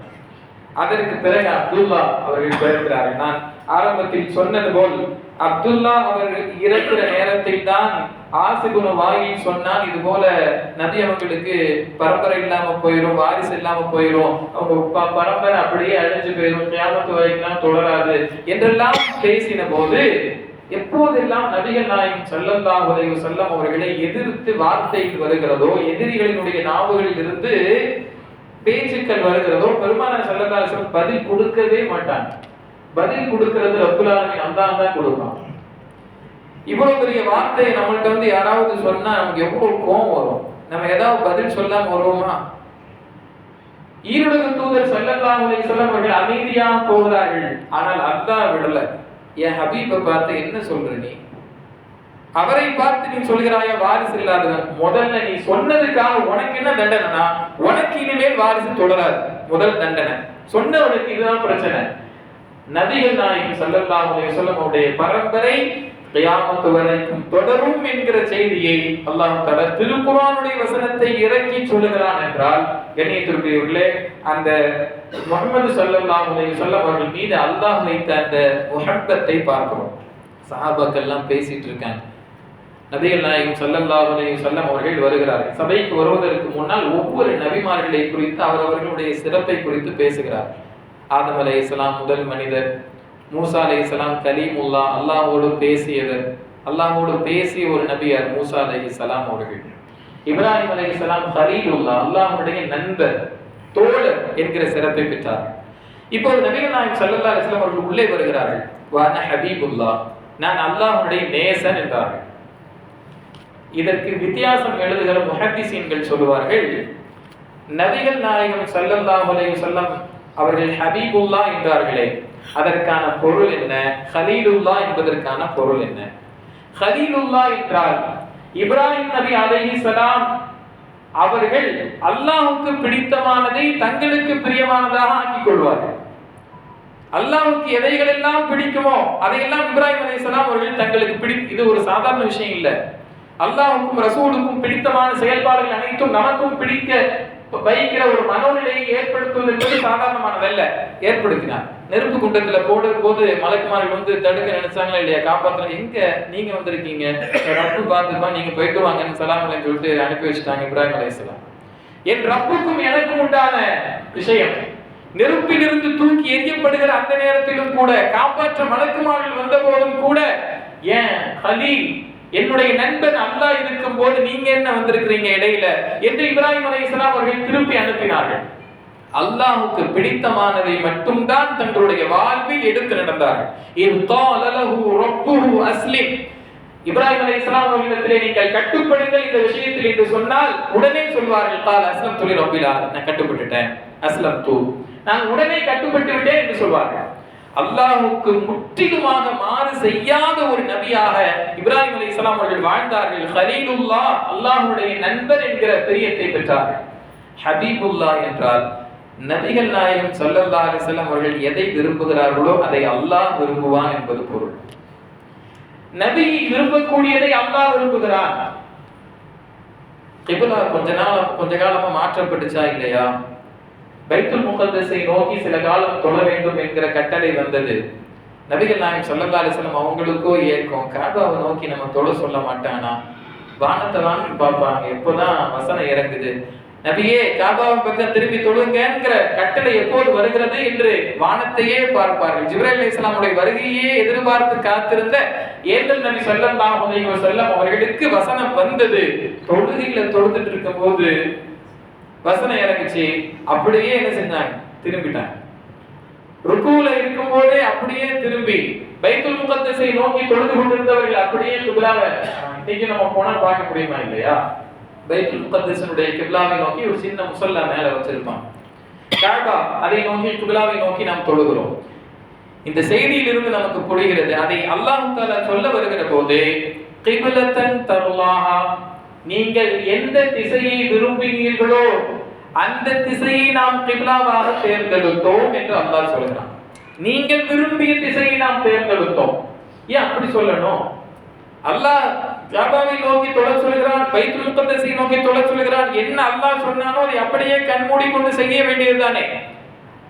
அதற்கு பிறகு அப்துல்லா அவர்கள் பிறக்கிறார்கள். நான் ஆரம்பத்தில் சொன்னது போல் அப்துல்லா அவர்கள் இறக்கிற நேரத்தில் தான் ஆசிபுன் வாயில் சொன்னான், இது போல நபி அவங்களுக்கு பரம்பரை இல்லாம போயிடும், வாரிசு இல்லாம போயிடும், அவங்க பரம்பரை அப்படியே அழிஞ்சு போயிடும், கியாமத் வரைக்கும் தொடராது என்றெல்லாம் பேசின போது, எப்போதெல்லாம் நபிகள் நாயகம் ஸல்லல்லாஹு அலைஹி வஸல்லம் அவர்களை எதிர்த்து வார்த்தைகள் வருகிறதோ, எதிரிகளினுடைய நாவுகளில் இருந்து பேச்சுக்கள் வருகிறதோ, பெருமானார் ஸல்லல்லாஹு அலைஹி வஸல்லம் பதில் கொடுக்கவே மாட்டாங்க. பதில் கொடுக்கிறது ரப்புல் ஆலமீன் அல்லாஹ் தான் கொடுப்பான். இவ்வளவு பெரிய வார்த்தையை நம்மள்ட்ட யாராவது சொன்னா நமக்கு எவ்வளவு கோபம் வரும். நம்ம ஏதாவது பதில் சொல்லாம வருவோமா? ஈருலக தூதர் ஸல்லல்லாஹு அலைஹி வஸல்லம் அவர்கள் அமைதியா போகிறார்கள். ஆனால் அல்லாஹ் விடல. என் ஹபீபை பார்த்து என்ன சொல்ற நீ? அவரை பார்த்து நீ சொல்கிறாயா வாரிசு இல்லாதவன்? முதல்ல நீ சொன்னதுக்காக உனக்கு என்ன தண்டனைனா, உனக்கு இனிமேல் வாரிசு தொடராது. முதல் தண்டனை சொன்னவனுக்கு இதுதான் பிரச்சனை. நபிகள் நாயகம் ஸல்லல்லாஹு அலைஹி வஸல்லம் அவருடைய பரம்பரை கியாமத் வரைக்கும் தொடரும் என்கிற செய்தியை அல்லாஹ் தஆலா திருக்குர்ஆனுடைய வசனத்தை இறக்கி சொல்லுகிறான் என்றால், கண்ணியத்திற்குரியவர்களே, அந்த முஹம்மது ஸல்லல்லாஹு அலைஹி வஸல்லம் அவர்கள் மீது அல்லாஹ் வைத்த அந்த முஹப்பத்தை பார்க்கிறோம். சஹாபாக்கள் எல்லாம் பேசிட்டு இருக்காங்க. நபிகள் நாயகம் ஸல்லல்லாஹு அலைஹி வஸல்லம் அவர்கள் வருகிறார்கள். சபைக்கு வருவதற்கு முன்னால் ஒவ்வொரு நபிமார்களை குறித்து அவர்களுடைய சிறப்பை குறித்து பேசுகிறார். ஆதம் அலைஹிஸ்ஸலாம் முதல் மனிதர், மூசா அலைஹிஸ்ஸலாம் கலீமுல்லா, அல்லாஹ்வோடு பேசியவர், அல்லாஹ்வோடு பேசிய ஒரு நபியார் மூசா அலைஹிஸ்ஸலாம் அவர்கள். இப்ராஹிம் அலைஹிஸ்ஸலாம் கலீலுல்லா, அல்லாஹ்வுடைய நண்பர், தோழர் என்கிற சிறப்பை பெற்றார். இப்போது நபிகள் நாயகம் ஸல்லல்லாஹு அலைஹி வஸல்லம் அவர்கள் உள்ளே வருகிறார்கள். வான ஹபீபுல்லா, நான் அல்லாஹ்வுடைய நேசன் என்றார்கள். இதற்கு வித்தியாசம் எழுதுகிற முஹத்திஸீன்கள் சொல்லுவார்கள், நபிகள் நாயகம் ஸல்லல்லாஹு அலைஹி வஸல்லம் அவர்கள் ஹபீபுல்லா என்றார்களே, அதற்கான பொருள் என்ன? கலீலுல்லா என்பதற்கான பொருள் என்ன? கலீலுல்லா என்றால் இப்ராஹிம் நபி அலைஹிஸ்ஸலாம் அவர்கள் அல்லாஹ்வுக்கு பிடித்தமானதை தங்களுக்கு பிரியமானதாக ஆக்கிக் கொள்வார்கள். அல்லாஹ்வுக்கு எதைகள் எல்லாம் பிடிக்குமோ அதையெல்லாம் இப்ராஹிம் அலைஹிஸ்ஸலாம் அவர்கள் தங்களுக்கு இது ஒரு சாதாரண விஷயம் இல்லை. அல்லாஹ்வுக்கும் ரசூலுக்கும் பிடித்தமான செயல்பாடுகள் அனைத்தும் நமக்கும் பிடிக்க வைக்கிற ஒரு மனோநிலையை ஏற்படுத்துவது என்பது சாதாரணமானதல்ல. ஏற்படுத்தினார். நெருப்பு குண்டத்துல போடும் போது மலக்குமார்கள் வந்து தடுக்க நினைச்சாங்களா இல்லையா, காப்பாற்ற, எங்க நீங்க வந்திருக்கீங்க, ரப்பு பார்த்துப்பா, நீங்க போயிட்டு வாங்கன்னு சலாம் அலைன்னு சொல்லிட்டு அனுப்பி வச்சுட்டாங்க இப்ராஹிம் அலைஹிஸ்ஸலாம். என் ரப்புக்கும் எனக்கும் உண்டான விஷயம். நெருப்பிலிருந்து தூக்கி எரியப்படுகிற அந்த நேரத்திலும் கூட, காப்பாற்ற மலக்குமார்கள் வந்த போதும் கூட, ஏன் கலீல், என்னுடைய நண்பன் அல்லாஹ் இருக்கும் போது நீங்க என்ன வந்திருக்கிறீங்க இடையில என்று இப்ராஹிம் அலைஹிஸ்ஸலாம் அவர்கள் திருப்பி அனுப்பினார்கள். அல்லாஹ்வுக்கு பிடித்தமானதை மட்டும்தான் தங்களுடைய வாழ்வில் எடுத்து நடந்தார்கள். இப்ராஹிம் அலைஹிஸ்ஸலாம் அவர்களிடத்திலே நீங்கள் கட்டுப்படுங்கள் இந்த விஷயத்தில் என்று சொன்னால் உடனே சொல்வார்கள், கால் அஸ்லம் துலி ரப்பிலா, நான் கட்டுப்பட்டுட்டேன், அஸ்லம் தூ, நான் உடனே கட்டுப்பட்டு விட்டேன் என்று சொல்வார்கள். அல்லாஹ்வுக்கு முற்றிலுமாக மாறு செய்யாத ஒரு நபியாக இப்ராஹிம் அலைஹிஸ்ஸலாம் அவர்கள் வாழ்ந்தார்கள். கலீலுல்லா, அல்லாஹ்வுடைய நண்பர் என்கிற பிரியத்தை பெற்றார்கள். ஹபீபுல்லா என்றால் நபிகள் நாயகம் ஸல்லல்லாஹு அலைஹி வஸல்லம் அவர்கள் எதை விரும்புகிறார்களோ அதை அல்லாஹ் விரும்புவான் என்பது பொருள். நபி விரும்பக்கூடியதை அல்லாஹ் விரும்புகிறான். கிப்லா கொஞ்ச காலமா மாற்றப்பட்டுச்சா இல்லையா? பைத்துல் முகத்தஸை நோக்கி சில காலம் தொழ வேண்டும் என்கிற கட்டளை வந்தது. நபிகள் நாயகம் ஸல்லல்லாஹு அலைஹி வஸல்லம் அவங்களுக்கோ ஏற்கும், காபாவை நோக்கி நம்ம தொழ சொல்ல மாட்டானா? வானத்தை வாங்கி பார்ப்பாங்க, எப்போதான் வசனம் இறங்குது, நபியே காபாவை பக்கம் திரும்பி தொழுங்கங்கிற கட்டளை எப்போது வருகிறது என்று வானத்தையே பார்ப்பார்கள். ஜிப்ரீல் அலைஹிஸ்ஸலாமுடைய வருகையே எதிர்பார்த்து காத்திருந்த ஏதல் நபி ஸல்லல்லாஹு அலைஹி வஸல்லம் அவர்களுக்கு வசனம் வந்தது. தொழுகையில தொழுதுட்டு இருக்கும் போது வசனம் இறங்குச்சு. அப்படியே என்ன செஞ்சாங்க? திரும்பிட்டாங்க. ருக்குல இருக்கும் போதே அப்படியே திரும்பி பைத்துல் முகத்தஸை நோக்கி தொழுது கொண்டிருந்தவர்கள் அப்படியே கிப்லாவை, இன்னைக்கு நம்ம போனா பார்க்க முடியுமா இல்லையா? பைத்துல் முகத்தஸனுடைய கிப்லாவை நோக்கி ஒரு சின்ன முஸல்லா மேல வச்சிருப்பாங்க. காபா அதை நோக்கி கிப்லாவை நோக்கி நாம் தொழுகிறோம். இந்த செய்தியிலிருந்து நமக்கு புரிகிறது, அதை அல்லாஹ் தஆலா சொல்ல வருகிற போது கிப்லத்தன் தர்லாஹா, நீங்கள் எந்த திசையை விரும்புகிறீர்களோ அந்த திசையை நாம் கிப்லாவாக தேர்ந்தெடுத்தோம் என்று அல்லாஹ் சொல்கிறான். நீங்கள் விரும்பிய திசையை நாம் தேர்ந்தெடுத்தோம். ஏன் அப்படி சொல்லணும்? அல்லாஹ் காபாவை நோக்கி தொழ சொல்கிறான், பைத்துல் முகத்தஸை நோக்கி தொழ சொல்கிறான். என்ன அல்லாஹ் சொன்னானோ அதை அப்படியே கண்மூடி கொண்டு செய்ய வேண்டியதுதானே.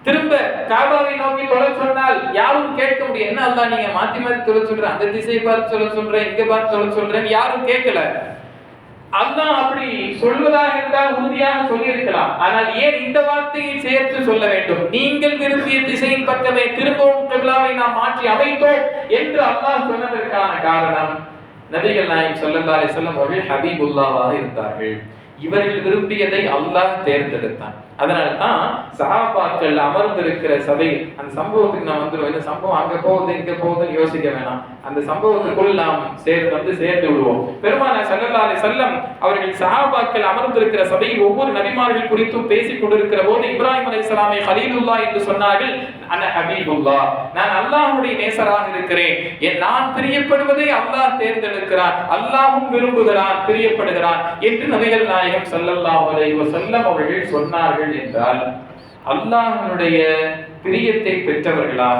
திரும்ப காபாவை நோக்கி தொழ சொன்னால் யாரும் கேட்க முடியும், என்ன அல்லாஹ் நீங்க மாத்தி மாத்தி தொழ சொல்ற, அந்த திசையை பார்த்து தொழ சொல்ற, இங்க பார்த்து தொழ சொல்றேன்னு யாரும் கேட்கல. அல்லாஹ் அப்படி சொல்வதாக இருந்தால் உறுதியாக சொல்லி இருக்கலாம். ஆனால் ஏன் இந்த வார்த்தையை சேர்த்து சொல்ல வேண்டும்? நீங்கள் விரும்பிய திசையின் பக்கமே திரும்பவும் கிப்லாவை நாம் மாற்றி அமைத்தோம் என்று அல்லாஹ் சொன்னதற்கான காரணம், நபிகள் நாயகம் ஸல்லல்லாஹு அலைஹி வஸல்லம் அவர்கள் ஹபீபுல்லாவாக இருந்தார்கள். இவர்கள் விரும்பியதை அல்லாஹ் தேர்ந்தெடுத்தான். அதனால தான் சஹாபாக்கள் அமர்ந்திருக்கிற சபையில் அந்த சம்பவத்துக்கு நாம் வந்துடுவோம். இந்த சம்பவம் அங்க போகுது இங்க போகுதுன்னு யோசிக்க வேணாம். அந்த சம்பவத்துக்குள் நாம் சேர்ந்து விடுவோம். பெருமானார் ஸல்லல்லாஹு அலைஹி வஸல்லம் அவர்கள் சஹாபாக்கள் அமர்ந்திருக்கிற சபையில் ஒவ்வொரு நபிமார்கள் குறித்தும் பேசிக் கொண்டிருக்கிற போது இப்ராஹிம் அலைஹிஸ்ஸலாமை கலீலுல்லா என்று சொன்னார்கள். அன ஹபீபுல்லா, நான் அல்லாஹ்வுடைய நேசராக இருக்கிறேன். நான் பிரியப்படுவதை அல்லாஹ் தேர்ந்தெடுக்கிறான், அல்லாஹ்வும் விரும்புகிறான், பிரியப்படுகிறான் என்று நபிகள் நாயகம் ஸல்லல்லாஹு அலைஹி வஸல்லம் அவர்கள் சொன்னார்கள். என்றால் அல்லாஹ்வுடைய பிரியத்தை பெற்றவர்களாக,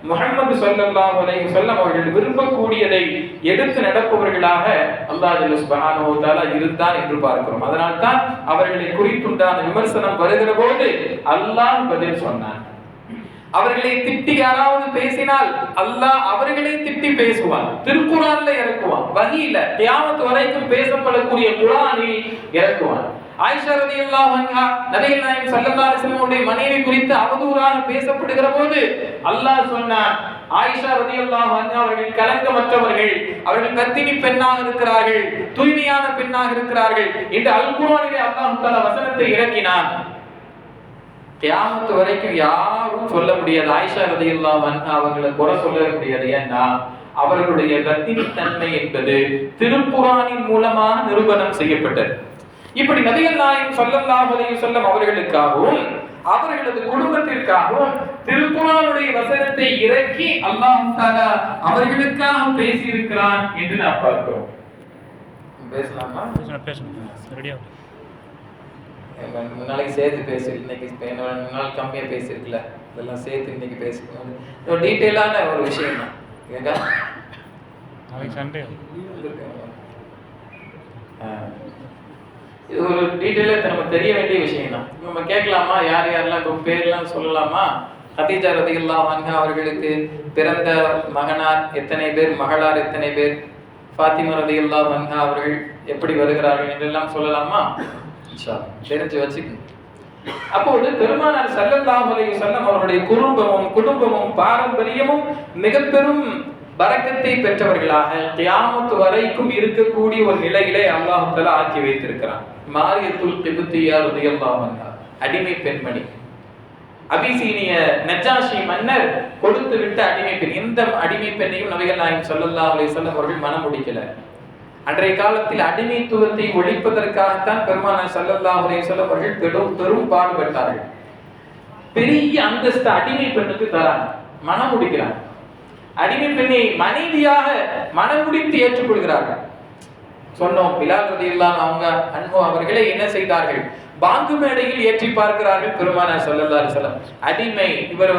முஹம்மது ஸல்லல்லாஹு அலைஹி வஸல்லம் அவர்கள் விரும்பக்கூடியதை எடுத்து நடப்பவர்களாக அல்லாஹ் சுப்ஹானஹு வ தஆலா இருந்தார் என்று பார்க்கிறோம். அதனால் தான் அவர்களை குறித்துண்டான விமர்சனம் வருகிற போது அல்லாஹ் பதில் சொன்னான். அவர்களை திட்டி யாராவது பேசினால் அல்லாஹ் அவர்களை திட்டி பேசுவான். திருக்குர்ஆன்ல இறக்குவான், வஹீல கியாமத் வரைக்கும் பேசப்படக்கூடிய குர்ஆனில் இறக்குவான். ஆயிஷா ரலியல்லாஹு அன்ஹா நபிகள் நாயகம் ஸல்லல்லாஹு அலைஹி வஸல்லம் மனைவி குறித்து அவதூறாக பேசப்படுகிற போது அல்லாஹ் சொன்னான், ஆயிஷா ரலியல்லாஹு அன்ஹா அவர்கள் கலங்கமற்றவர்கள், அவர்கள் கர்ப்பிணி பெண்ணாக இருக்கிறார்கள், தூய்மையான பெண்ணாக இருக்கிறார்கள் என்று அல் குர்ஆனிலே அல்லாஹ் தஆலா வசனத்தை இறக்கினான். கியாமத் வரைக்கும் யாரும் சொல்ல முடியாது ஆயிஷா ரலியல்லாஹு அன்ஹா அவங்களை குறை சொல்ல முடியாது. ஏன்னா அவர்களுடைய கர்ப்பிணி தன்மை என்பது திருக்குர்ஆனின் மூலமாக நிரூபணம் செய்யப்பட்டது. இப்படி நபிகள் நாயகம் ஸல்லல்லாஹு அலைஹி வஸல்லம் அவர்களுக்காகவும் அவர்களது குடும்பத்திற்காகவும் திருக்குர்ஆனுடைய வசனத்தை இறக்கி அல்லாஹ் தஆலா அவர்களுக்காக பேசி இருக்கிறான் என்று நாம் பார்க்கிறோம். பேசலாமா? பேசணும் ரெடியா நாளைக்கு சேர்த்து பேசு. இன்னைக்கு நாள் கம்மியா பேசிருக்கல, இதெல்லாம் சேர்த்து இன்னைக்கு பேசணும். ஒரு டீட்டெயிலான ஒரு விஷயம் தான். ஏங்க நாளைக்கு சண்டே இது ஒரு டீட்டெயிலாக நமக்கு தெரிய வேண்டிய விஷயம் தான். நம்ம கேட்கலாமா? யார் யாரெல்லாம் இப்போ பேர்லாம் சொல்லலாமா? கதீஜா ரலியல்லாஹு அன்ஹா அவர்களுக்கு பிறந்த மகனார் எத்தனை பேர், மகளார் எத்தனை பேர், ஃபாத்திமா ரலியல்லாஹு அன்ஹா அவர்கள் எப்படி வருகிறார்கள் என்றெல்லாம் சொல்லலாமா? இன்ஷா அல்லாஹ் தெரிஞ்சு வச்சுக்கணும். அப்போது பெருமானார் ஸல்லல்லாஹு அலைஹி வஸல்லம் அவருடைய குடும்பமும் பாரம்பரியமும் மிக பெரும் பரக்கத்தை பெற்றவர்களாக கியாமத் வரைக்கும் இருக்கக்கூடிய ஒரு நிலையிலே அல்லாஹ் தஆலா ஆக்கி வைத்திருக்கிறான். மாரியத்துல் கிப்தியா ரலியல்லாஹு அன்ஹா அடிமை பெண்மணி, அபிசீனிய நஜாஷி மன்னர் கொடுத்து விட்ட அடிமை பெண். எந்த அடிமை பெண்ணையும் நபிகள் நாயகம் ஸல்லல்லாஹு அலைஹி வஸல்லம் அவர்கள் மனம் முடிக்கல. அன்றைய காலத்தில் அடிமைத்துவத்தை ஒழிப்பதற்காகத்தான் பெருமானார் ஸல்லல்லாஹு அலைஹி வஸல்லம் அவர்கள் பெரும் பாடுபட்டார்கள். பெரிய அந்தஸ்து அடிமை பெண்ணுக்கு தராங்க, மனம் முடிக்கிறாங்க. அடிமை பெண்ணை மனைவியாக மனம் முடித்து ஏற்றுக்கொள்கிறார்கள். சொன்னோம், பிலால் ரலியல்லாஹு அவங்க அன்ஹு அவர்களை என்ன செய்தார்கள்? பாங்கு மேடையில் ஏற்றி பார்க்கிறார்கள் பெருமானார் ஸல்லல்லாஹு அலைஹி வஸல்லம். அடிமை இவர்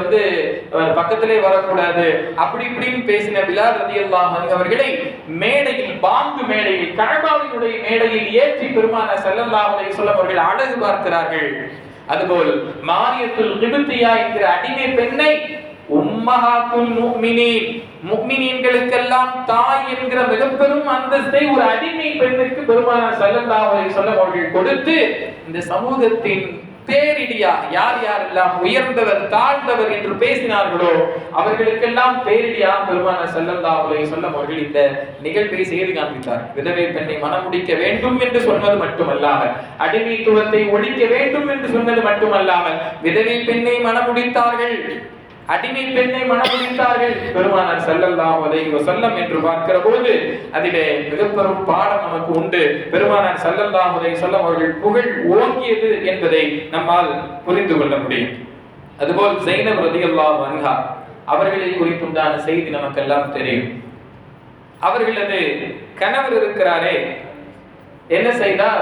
பக்கத்திலே வரக்கூடாது அப்படி இப்படின்னு பேசின பிலால் ரலியல்லாஹு அன்ஹு அவர்களை மேடையில், பாங்கு மேடையில், கஅபாவினுடைய மேடையில் ஏற்றி பெருமானார் ஸல்லல்லாஹு அலைஹி வஸல்லம் அவர்கள் அழகு பார்க்கிறார்கள். அதுபோல் மாரியத்துல் கிப்தியா என்கிற அடிமை பெண்ணை உம்மஹாத்துல் முஃமினீன், முஃமினீன்களுக்கெல்லாம் தாய் என்கிற மிகப்பெரும் அந்தஸ்தை ஒரு அடிமை பெண்ணுக்கு பெருமானார் ஸல்லல்லாஹு அலைஹி வஸல்லம் அவர்கள் கொடுத்து இந்த சமூகத்தின் பேரிடியா யார் யாரெல்லாம் உயர்ந்தவர் தாழ்ந்தவர் என்று பேசினார்களோ அவர்களுக்கெல்லாம் பேரிடியா பெருமானார் ஸல்லல்லாஹு அலைஹி வஸல்லம் அவர்கள் இந்த நிகழ்வை செய்து காண்பித்தார். விதவை பெண்ணை மணமுடிக்க வேண்டும் என்று சொன்னது மட்டுமல்லாமல், அடிமைத்துவத்தை ஒழிக்க வேண்டும் என்று சொன்னது மட்டுமல்லாமல், விதவை பெண்ணை மணமுடித்தார்கள், அடிமை பெண்ணை மணமுடித்தார்கள் பெருமானார் ஸல்லல்லாஹு அலைஹி வஸல்லம் என்று பார்க்கிற போது அதிலே மிகப்பெரும் பாடம் நமக்கு உண்டு. பெருமானார் ஸல்லல்லாஹு அலைஹி வஸல்லம் அவர்கள் புகழ் ஓங்கியது என்பதை நம்மால் புரிந்து கொள்ள முடியும். அதுபோல் ஸைனப் ரலியல்லாஹு அன்ஹா அவர்களை குறித்துண்டான செய்தி நமக்கெல்லாம் தெரியும். அவர்களது கணவர் இருக்கிறாரே என்ன செய்தார்?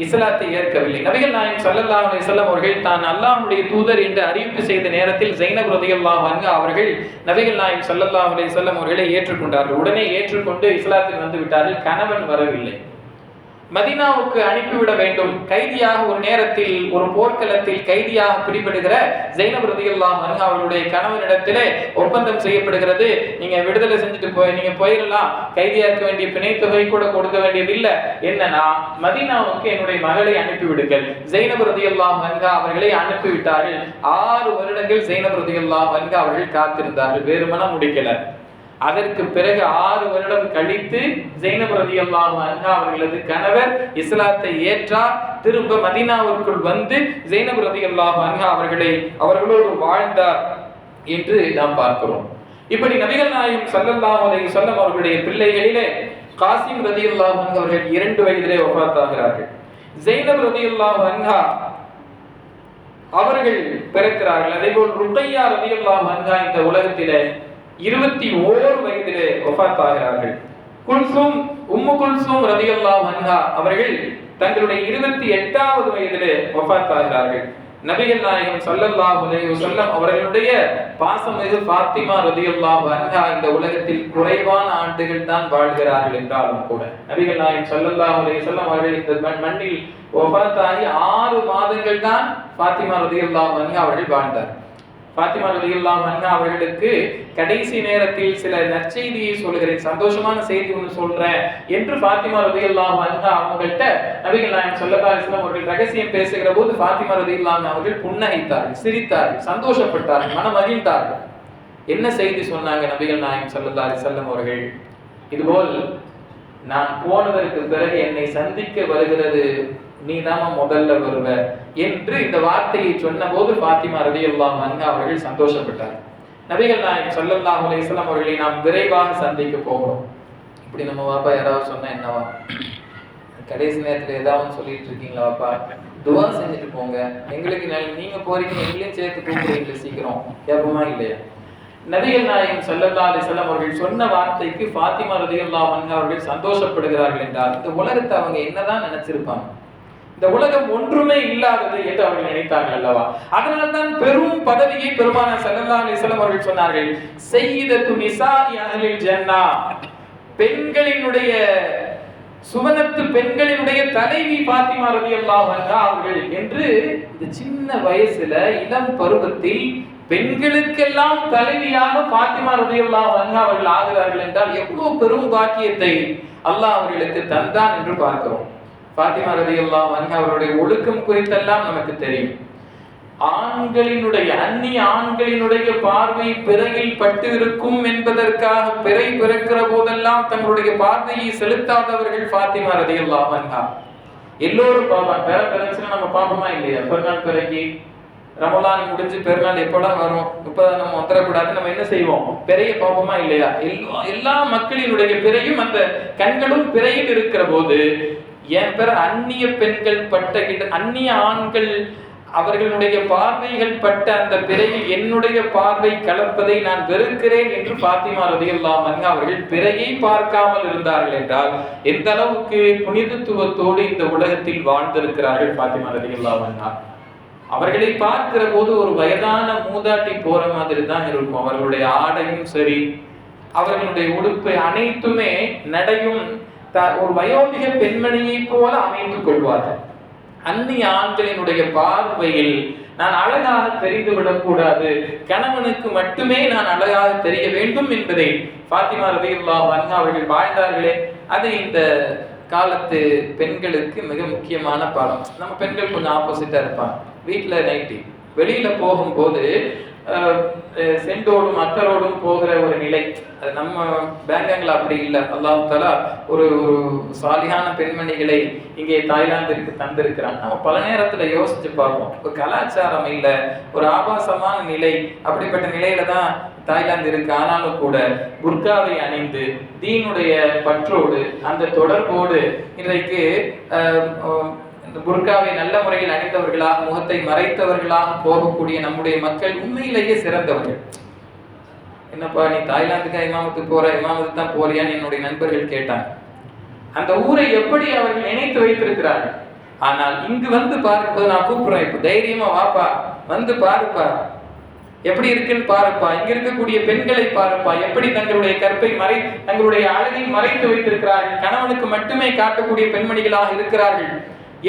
இஸ்லாத்தை ஏற்கவில்லை. நபிகள் நாயகம் ஸல்லல்லாஹு அலைஹி வஸல்லம் அவர்கள் தான் அல்லாஹ்வுடைய தூதர் என்று அறிவிப்பு செய்த நேரத்தில் ஸைனப் ரலியல்லாஹு அன்ஹா அவர்கள் நபிகள் நாயகம் ஸல்லல்லாஹு அலைஹி வஸல்லம் அவர்களை ஏற்றுக்கொண்டார்கள். உடனே ஏற்றுக்கொண்டு இஸ்லாத்தில் வந்து விட்டார்கள். கணவன் வரவில்லை. மதீனாவுக்கு அனுப்பிவிட வேண்டும். கைதியாக ஒரு நேரத்தில் ஒரு போர்க்களத்தில் கைதியாக பிடிபடுகிற ஸைனப் ரலியல்லாஹு அன்ஹா அவர்களுடைய கணவனிடத்திலே ஒப்பந்தம் செய்யப்படுகிறது. நீங்க விடுதலை செஞ்சுட்டு நீங்க போயிடலாம், கைதியா இருக்க வேண்டிய பிணை தொகை கூட கொடுக்க வேண்டியதில்லை. என்னன்னா மதீனாவுக்கு என்னுடைய மகளை அனுப்பிவிடுங்கள். ஸைனப் ரலியல்லாஹு அன்ஹா அவர்களை அனுப்பிவிட்டார்கள். 6 வருடங்கள் ஸைனப் ரலியல்லாஹு அன்ஹா அவர்கள் காத்திருந்தார்கள், வேறு மனம் முடிக்கல. அதற்கு பிறகு 6 வருடம் கழித்து ஸைனப் ரலியல்லாஹு அன்ஹா அவர்களது கணவர் இஸ்லாத்தை ஏற்றார். திரும்ப மதீனாவிற்குள் வந்து ஸைனப் ரலியல்லாஹு அன்ஹா அவர்களோடு வாழ்ந்தார் என்று நாம் பார்க்கிறோம். இப்படி நபிகள் நாயகம் ஸல்லல்லாஹு அலைஹி வஸல்லம் அவர்களுடைய பிள்ளைகளிலே காசிம் ரலியல்லாஹு அன்ஹு அவர்கள் 2 வயதிலே வஃபாத் ஆகிறார்கள். ஸைனப் ரலியல்லாஹு அன்ஹா அவர்கள் பிறக்கிறார்கள். அதேபோல் ருக்கையா ரலியல்லாஹு அன்ஹா இந்த உலகத்திலே 21 வயதிலே வஃபாத் ஆகிறார்கள். உம்மு குல்சூம் ரலியல்லாஹு அன்ஹா அவர்கள் தங்களுடைய 28வது வயதிலே வஃபாத் ஆகிறார்கள். நபிகள் நாயகம் ஸல்லல்லாஹு அலைஹி வஸல்லம் அவர்களுடைய பாசமிகு ஃபாத்திமா ரலியல்லாஹு அன்ஹா இந்த உலகத்தில் குறைவான ஆண்டுகள் தான் வாழ்கிறார்கள் என்றாலும் கூட நபிகள் நாயகம் ஸல்லல்லாஹு அலைஹி வஸல்லம் அவர்கள் இந்த மண்ணில் வஃபாத் ஆகி 6 மாதங்கள் தான் ஃபாத்திமா ரலியல்லாஹு அன்ஹா அவர்கள் வாழ்ந்தார். ஃபாத்திமா ரலியல்லாஹு அன்ஹா அவர்களுக்கு கடைசி நேரத்தில் சில நற்செய்தியை சொல்கிறேன், சந்தோஷமான செய்தி ஒன்று சொல்றேன் என்று ஃபாத்திமா ரலியல்லாஹு அன்ஹா அவங்கள்ட்ட நபிகள் நாயகம் ஸல்லல்லாஹு அலைஹி வஸல்லம் அவர்கள் ரகசியம் பேசுகிற போது ஃபாத்திமா ரலியல்லாஹு அன்ஹா அவர்கள் புன்னகைத்தார்கள், சிரித்தார்கள், சந்தோஷப்பட்டார்கள், மனமகிழ்ந்தார்கள். என்ன செய்தி சொன்னாங்க நபிகள் நாயகம் ஸல்லல்லாஹு அலைஹி வஸல்லம் அவர்கள்? இதுபோல் நான் போனதற்கு பிறகு என்னை சந்திக்க வருகிறது நீதாம முதல்ல வருவ என்று இந்த வார்த்தையை சொன்ன போது ஃபாத்திமா ரலியல்லாஹு அன்ஹா அவர்கள் சந்தோஷப்பட்டார். நபிகள் நாயகம் ஸல்லல்லாஹு அலைஹி வஸல்லம் அவர்களை நாம் விரைவாக சந்திக்க போகிறோம். இப்படி நம்ம வாப்பா யாராவது சொன்னா என்னவா, கடைசி நேரத்துல ஏதாவது சொல்லிட்டு இருக்கீங்களா வாப்பா, துவா செஞ்சுட்டு போங்க, எங்களுக்கு நீங்க போறீங்க எங்களையும் சேர்த்து கூப்பிடுறீங்களே சீக்கிரம், கேட்போமா இல்லையா? நபிகள் நாயகம் ஸல்லல்லாஹு அலைஹி வஸல்லம் அவர்கள் சொன்ன வார்த்தைக்கு ஃபாத்திமா ரலியல்லாஹு அன்ஹா அவர்கள் சந்தோஷப்படுகிறார்கள் என்றால் இந்த உலகத்தை அவங்க என்னதான் நினைச்சிருப்பாங்க? இந்த உலகம் ஒன்றுமே இல்லாதது என்று அவர்கள் நினைத்தார்கள் அல்லவா? அதனால்தான் பெரும் பதவியை பெருமானார் ஸல்லல்லாஹு அலைஹி வஸல்லம் அவர்கள் சொன்னார்கள், சய்யிதத்து நிசாஇ அஹ்லில் ஜன்னah, பெண்களினுடைய சுவனத்து பெண்களினுடைய தலைவி ஃபாத்திமா ரலியல்லாஹு அன்ஹா அவர்கள் என்று இந்த சின்ன வயசுல இளம் பருவத்தில் பெண்களுக்கெல்லாம் தலைவியாக ஃபாத்திமா ரலியல்லாஹு அன்ஹா அவர்கள் ஆகிறார்கள் என்றால் எவ்வளவு பெரும் பாக்கியத்தை அல்லாஹ் அவர்களுக்கு தந்தான் என்று பார்க்கிறோம். ஃபாத்திமா ரலியல்லாஹு அன்ஹா அவருடைய ஒழுக்கம் குறித்தெல்லாம் நமக்கு தெரியும். அந்நிய ஆண்களினுடைய பார்வை பிறையில் பட்டு இருக்கும் என்பதற்காக பிறை பிறக்கிற போதெல்லாம் தங்களுடைய பார்வையை செலுத்தாதவர்கள் ஃபாத்திமா ரலியல்லாஹு அன்ஹா. எல்லோரும் பாப்பா பிறச்சுன்னா நம்ம பாப்போமா இல்லையா? பெருநாள் பிறைக்கு ரமலான் முடிஞ்சு பெருநாள் எப்படா வரும், இப்பதான் நம்ம வந்துடக்கூடாது, நம்ம என்ன செய்வோம், பிறைய பார்ப்போமா இல்லையா? எல்லா மக்களினுடைய பிறையும் அந்த கண்களும் பிறையில் இருக்கிற போது என் பேர் அந்நிய பெண்கள் பட்ட அந்நிய ஆண்கள் அவர்களுடைய பார்வைகள் பட்ட அந்த பிறையில் என்னுடைய பார்வை கலப்பதை நான் வெறுக்கிறேன் என்று ஃபாத்திமா ரலியல்லாஹு அன்ஹா அவர்கள் பிறையை பார்க்காமல் இருந்தார்கள் என்றால் எந்த அளவுக்கு புனிதத்துவத்தோடு இந்த உலகத்தில் வாழ்ந்திருக்கிறார்கள் ஃபாத்திமா ரலியல்லாஹு அன்ஹா. அவர்களை பார்க்கிற போது ஒரு வயதான மூதாட்டி போற மாதிரி தான் இருக்கும். அவர்களுடைய ஆடையும் சரி, அவர்களுடைய உடுப்பு அனைத்துமே நடையும் ஒரு வயோதிக பெண்மணியை போல அமைத்துக் கொள்வார்கள். அந்நிய ஆண்களினுடைய பார்வையில் நான் அழகாக தெரிந்து விடக்கூடாது, கணவனுக்கு மட்டுமே நான் அழகாக தெரிய வேண்டும் என்பதை ஃபாத்திமா ரலியல்லாஹு அன்ஹா அவர்கள் வாழ்ந்தார்களே, அது இந்த காலத்து பெண்களுக்கு மிக முக்கியமான பாடம். நம்ம பெண்கள் கொஞ்சம் ஆப்போசிட்டா இருப்பாங்க. வீட்டுல நைட்டி, வெளியில போகும்போது செண்டோடும் அத்தரோடும் போகிற ஒரு நிலை. அது நம்ம பேங்காங்ல அப்படி இல்லை. அல்லாஹ் தஆலா ஒரு சாலிஹான பெண்மணிகளை இங்கே தாய்லாந்திற்கு தந்திருக்கிறான். நம்ம பல நேரத்துல யோசிச்சு பார்ப்போம், ஒரு கலாச்சாரம் இல்லை, ஒரு ஆபாசமான நிலை, அப்படிப்பட்ட நிலையில தான் தாய்லாந்து இருக்கு. ஆனாலும் கூட புர்காவை அணிந்து தீனுடைய பற்றோடு அந்த தொடர்போடு இன்றைக்கு புர்காவை நல்ல முறையில் அணிந்தவர்களாக, முகத்தை மறைத்தவர்களாக போகக்கூடிய நம்முடைய மக்கள் உண்மையிலேயே சிறந்தவர்கள். என்னப்பா நீ தாய்லாந்துக்கா இமாமத்துக்கு போற, இமாமத்துக்கு தான் போறியான்னு என்னுடைய நண்பர்கள் கேட்டாங்க. அந்த ஊரை எப்படி அவர்கள் நினைத்து வைத்திருக்கிறார்கள். ஆனால் இங்கு வந்து பார்க்கும்போது நான் கூப்பிடுறேன், இப்ப தைரியமா வாப்பா, வந்து பாருப்பா, எப்படி இருக்குன்னு பாருப்பா, இங்க இருக்கக்கூடிய பெண்களை பாருப்பா, எப்படி தங்களுடைய கற்பை தங்களுடைய அழகை மறைத்து வைத்திருக்கிறார்கள், கணவனுக்கு மட்டுமே காட்டக்கூடிய பெண்மணிகளாக இருக்கிறார்கள்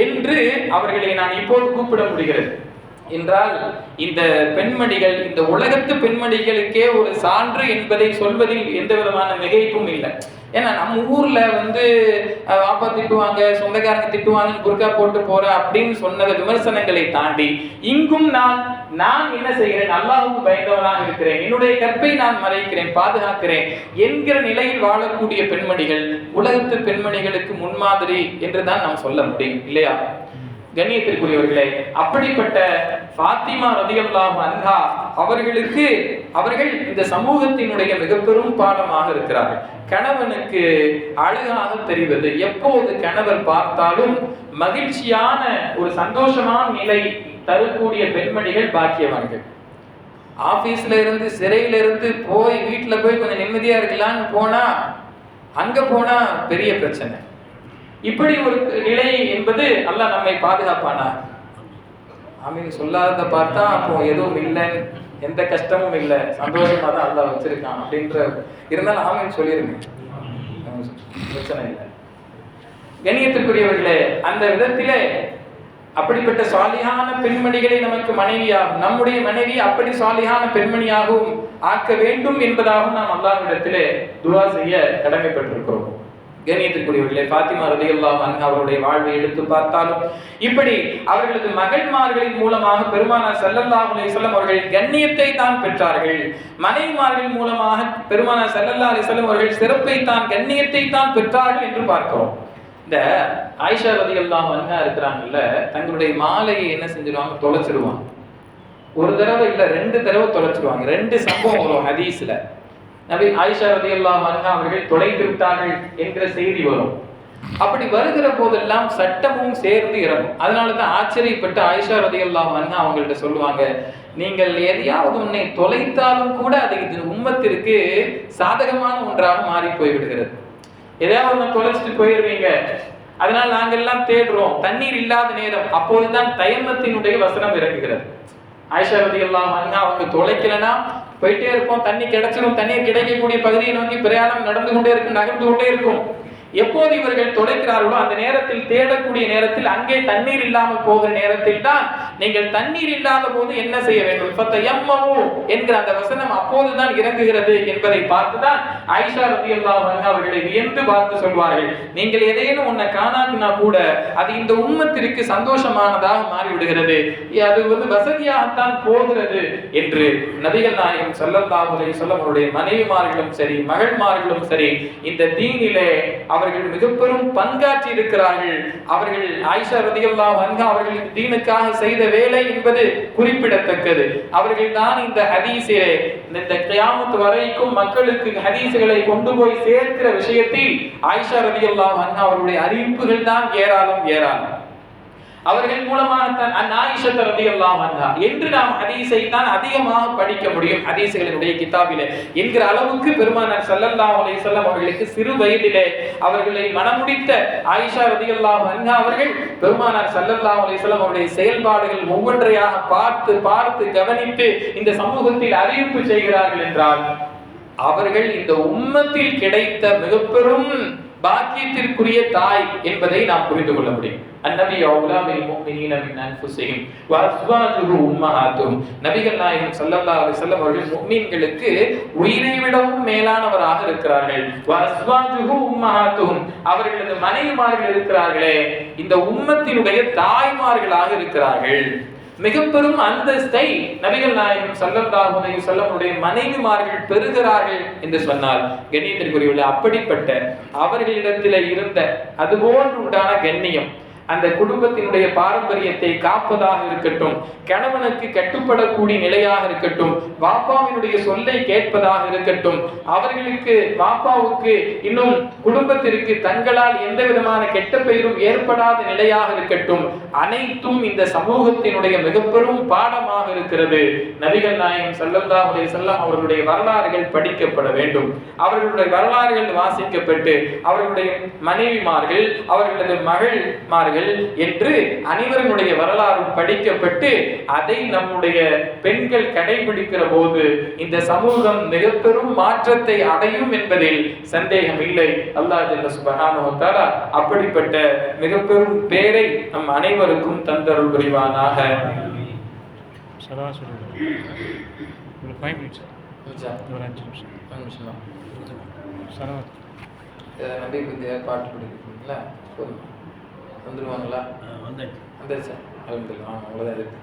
என்று அவர்களை நான் இப்போது கூப்பிட முடிகிறது என்றால் இந்த பெண்மணிகள் இந்த உலகத்து பெண்மணிகளுக்கே ஒரு சான்று என்பதை சொல்வதில் எந்த விதமான மிகைப்பும் இல்லை. ஏன்னா நம்ம ஊர்ல வந்து வாப்பா திட்டுவாங்க, சொந்தக்காரங்க திட்டுவாங்கன்னு புர்கா போட்டு போற அப்படின்னு சொன்னத விமர்சனங்களை தாண்டி இங்கும் நான் என்ன செய்கிறேன், அல்லாஹ்வுக்கு பயந்தவனாக இருக்கிறேன், என்னுடைய கற்பை நான் மறைக்கிறேன், பாதுகாக்கிறேன் என்கிற நிலையில் வாழக்கூடிய பெண்மணிகள் உலகத்து பெண்மணிகளுக்கு முன்மாதிரி என்றுதான் நாம் சொல்ல முடியும் இல்லையா? கண்ணியத்திற்குரியவர்களே, அப்படிப்பட்ட ஃபாத்திமா ரலியல்லாஹு அன்ஹா அவர்கள் இந்த சமூகத்தினுடைய மிக பெரும் பாடமாக இருக்கிறார்கள். கணவனுக்கு அழகாக தெரிவது, எப்போது கணவர் பார்த்தாலும் மகிழ்ச்சியான ஒரு சந்தோஷமான நிலை தரக்கூடிய பெண்மணிகள் பாக்கியவான்கள். ஆபீஸ்ல இருந்து சிறையில இருந்து போய் வீட்டுல போய் கொஞ்சம் நிம்மதியா இருக்கலாம்னு போனா அங்க போனா பெரிய பிரச்சனை. இப்படி ஒரு நிலை என்பது அல்லாஹ் நம்மை பாதுகாப்பானா? ஆமீன் சொல்லாத பார்த்தா அப்போ எதுவும் இல்லை, எந்த கஷ்டமும் இல்லை, சந்தோஷமா தான் அல்லாஹ் வச்சிருக்கான் அப்படின்ற இருந்தாலும் ஆமீன் சொல்லிருங்க, பிரச்சனை இல்லை. கண்ணியத்திற்குரியவர்களே, அந்த விதத்திலே அப்படிப்பட்ட சாலிஹான பெண்மணிகளை நமக்கு மனைவியாகும், நம்முடைய மனைவி அப்படி சாலிஹான பெண்மணியாகவும் ஆக்க வேண்டும் என்பதாகவும் நாம் அல்லாஹ்விடத்திலே துஆ செய்ய கடமைப்பட்டிருக்கிறோம். கண்ணியத்திற்குரியவர்களே, ஃபாத்திமா ரலியல்லாஹு அன்ஹா அவருடைய வாழ்வை எடுத்து பார்த்தாலும் இப்படி அவர்களது மகள்மார்களின் மூலமாக பெருமானார் ஸல்லல்லாஹு அலைஹி வஸல்லம் அவர்கள் கண்ணியத்தை தான் பெற்றார்கள். மனைவிமார்கள் மூலமாக பெருமானார் ஸல்லல்லாஹு அலைஹி வஸல்லம் அவர்கள் சிறப்பை தான் கண்ணியத்தை தான் பெற்றார்கள் என்று பார்க்கிறோம். இந்த ஆயிஷா ரலியல்லாஹு அன்ஹா இருக்கிறாங்கல்ல, தங்களுடைய மாலையை என்ன செஞ்சிருவாங்க, தொலைச்சிடுவாங்க. ஒரு தடவை இல்ல 2 தடவை தொலைச்சிடுவாங்க. 2 சம்பவம் வரும் ஹதீஸ்ல. நபி ஆயிஷா ரலியல்லாஹு அன்ஹா அவர்கள் தொலைத்து விட்டார்கள் என்கிற செய்தி வரும். அப்படி வருகிற போதெல்லாம் சட்டமும் சேர்ந்து இறங்கும். அதனாலதான் ஆச்சரியப்பட்டு ஆயிஷா ரலியல்லாஹு அன்ஹா அவங்கள்ட்ட சொல்லுவாங்க, நீங்கள் எதையாவது ஒன்றை தொலைத்தாலும் கூட அது இது உம்மத்திற்கு சாதகமான ஒன்றாக மாறி போய்விடுகிறது. எதையாவது ஒன்று தொலைச்சிட்டு போயிடுவீங்க, அதனால் நாங்கள் எல்லாம் தேடுறோம். தண்ணீர் இல்லாத நேரம், அப்போதுதான் தயம்மத்தினுடைய வசனம் இறங்குகிறது. ஆயிஷா ரலியல்லாஹு அன்ஹா அவங்க தொலைக்கலனா போயிட்டே இருப்போம், தண்ணி கிடைச்சிடும், தண்ணீர் கிடைக்கக்கூடிய பகுதியை நோக்கி பிரயாணம் நடந்து கொண்டே இருக்கும், நகர்ந்து கொண்டே இருக்கும். எப்போது இவர்கள் தொலைக்கிறார்களோ அந்த நேரத்தில், தேடக்கூடிய நேரத்தில், அங்கே தண்ணீர் இல்லாமல் போகிற நேரத்தில் தான் நீங்கள் தண்ணீர் இல்லாத போது என்ன செய்ய வேண்டும், ஃபதயம்மமு என்கிற அந்த வசனம் அப்போதுதான் இறங்குகிறது என்பதை பார்த்துதான் ஆயிஷா ரலியல்லாஹு அன்ஹா அவர்களை வியந்து பார்த்து சொல்வார்கள், நீங்கள் எதையேனும் ஒன்றை காணாட்டினா கூட அது இந்த உம்மத்திற்கு சந்தோஷமானதாக மாறிவிடுகிறது, அது வசதியாகத்தான் போகிறது என்று நபிகள் நாயகம் ஸல்லல்லாஹு அலைஹி வஸல்லம் அவருடைய மனைவிமார்களும் சரி மகள்மார்களும் சரி இந்த தீனிலே அவர்கள் மிக பெரும் பங்காற்றி இருக்கிறார்கள். அவர்கள் ஆயிஷா ரலியல்லாஹு அன்ஹா அவர்கள் தீனுக்காக செய்த வேலை என்பது குறிப்பிடத்தக்கது. அவர்கள் தான் இந்த ஹதீஸிலே இந்த கியாமத் வரைக்கும் மக்களுக்கு ஹதீஸ்களை கொண்டு போய் சேர்க்கிற விஷயத்தில் ஆயிஷா ரலியல்லாஹு அன்ஹா அவருடைய அறிவிப்புகள் தான் ஏராளம் ஏராளம். அவர்கள் மூலமாகத்தான் ஆயிஷா ரலியல்லாஹு அன்ஹா என்று நாம் ஹதீஸை தான் அதிகமாக படிக்க முடியும் ஹதீஸ்களினுடைய கிதாபிலே என்கிற அளவுக்கு பெருமானார் ஸல்லல்லாஹு அலைஹி வஸல்லம் அவர்களுக்கு சிறு வயதிலே அவர்களை மனமுடித்த ஆயிஷா ரலியல்லாஹு அன்ஹா அவர்கள் பெருமானார் ஸல்லல்லாஹு அலைஹி வஸல்லம் அவருடைய செயல்பாடுகள் ஒவ்வொன்றையாக பார்த்து பார்த்து கவனித்து இந்த சமூகத்தில் அறிவிப்பு செய்கிறார்கள் என்றால் அவர்கள் இந்த உம்மத்தில் கிடைத்த மிக பெரும் பாக்கியத்திற்குரிய தாய் என்பதை நாம் புரிந்து கொள்ள முடியும். அந்நபி அவுலா பில் முஃமினீன மின் அன்ஃபுஸிஹிம் வ அஸ்வாஜுஹு உம்மஹாத்துஹும். நபிகள் நாயகம் ஸல்லல்லாஹு அலைஹி வஸல்லம் அவர்கள் முஃமின்களுக்கு உயிரை விடவும் மேலானவராக இருக்கிறார்கள். வ அஸ்வாஜுஹு உம்மஹாத்துஹும், அவர்களது மனைவிமார்கள் இருக்கிறார்களே இந்த உம்மத்தினுடைய தாய்மார்களாக இருக்கிறார்கள். மிக பெரும் அந்தஸ்தை நபிகள் நாயகம் ஸல்லல்லாஹு அலைஹி வஸல்லம் உடைய மனைவிமார்கள் பெறுகிறார்கள் என்று சொன்னால் கண்ணியத்திற்குரியவர்களே, அப்படிப்பட்ட அவர்களிடத்தில் இருந்த அதுபோன்று உண்டான கண்ணியம், அந்த குடும்பத்தினுடைய பாரம்பரியத்தை காப்பதாக இருக்கட்டும், கணவனுக்கு கட்டுப்படக்கூடிய நிலையாக இருக்கட்டும், வாப்பாவினுடைய சொல்லை கேட்பதாக இருக்கட்டும், அவர்களுக்கு வாப்பாவுக்கு இன்னும் குடும்பத்திற்கு தங்களால் எந்த விதமான கெட்ட பெயரும் ஏற்படாத நிலையாக இருக்கட்டும், அனைத்தும் இந்த சமூகத்தினுடைய மிக பெரும் பாடமாக இருக்கிறது. நபிகள் நாயகம் ஸல்லல்லாஹு அலைஹி வஸல்லம் அவர்களுடைய வரலாறுகள் படிக்கப்பட வேண்டும். அவர்களுடைய வரலாறுகள் வாசிக்கப்பட்டு அவர்களுடைய மனைவிமார்கள் அவர்களது மகள்மார்கள் என்று அனைவருடைய வரலாறும் படிக்கப்பட்டு அதை நம்முடைய பெண்கள் கடைபிடிக்கிற போது இந்த சமூகம் மிக பெரும் மாற்றத்தை அடையும் என்பதில் சந்தேகம் இல்லை. அல்லாஹ் ஜல்ல சுப்ஹானஹு வ தஆலா அப்படிப்பட்ட மிக பெரும் பேரை நம் அனைவருக்கும் தந்தருள் புரிவானாக. சதா சொல்லுங்க. ஒரு 5 minutes. ஒரு 5 நிமிஷம். 5 நிமிஷம். சதா நபி புதிய பாட்டு படிக்கிறீங்களா? போதும். வந்துருவாங்களா? வந்துருச்சா? அல்ஹம்துலில்லாஹ். அவ்வளோதான் இருக்கு.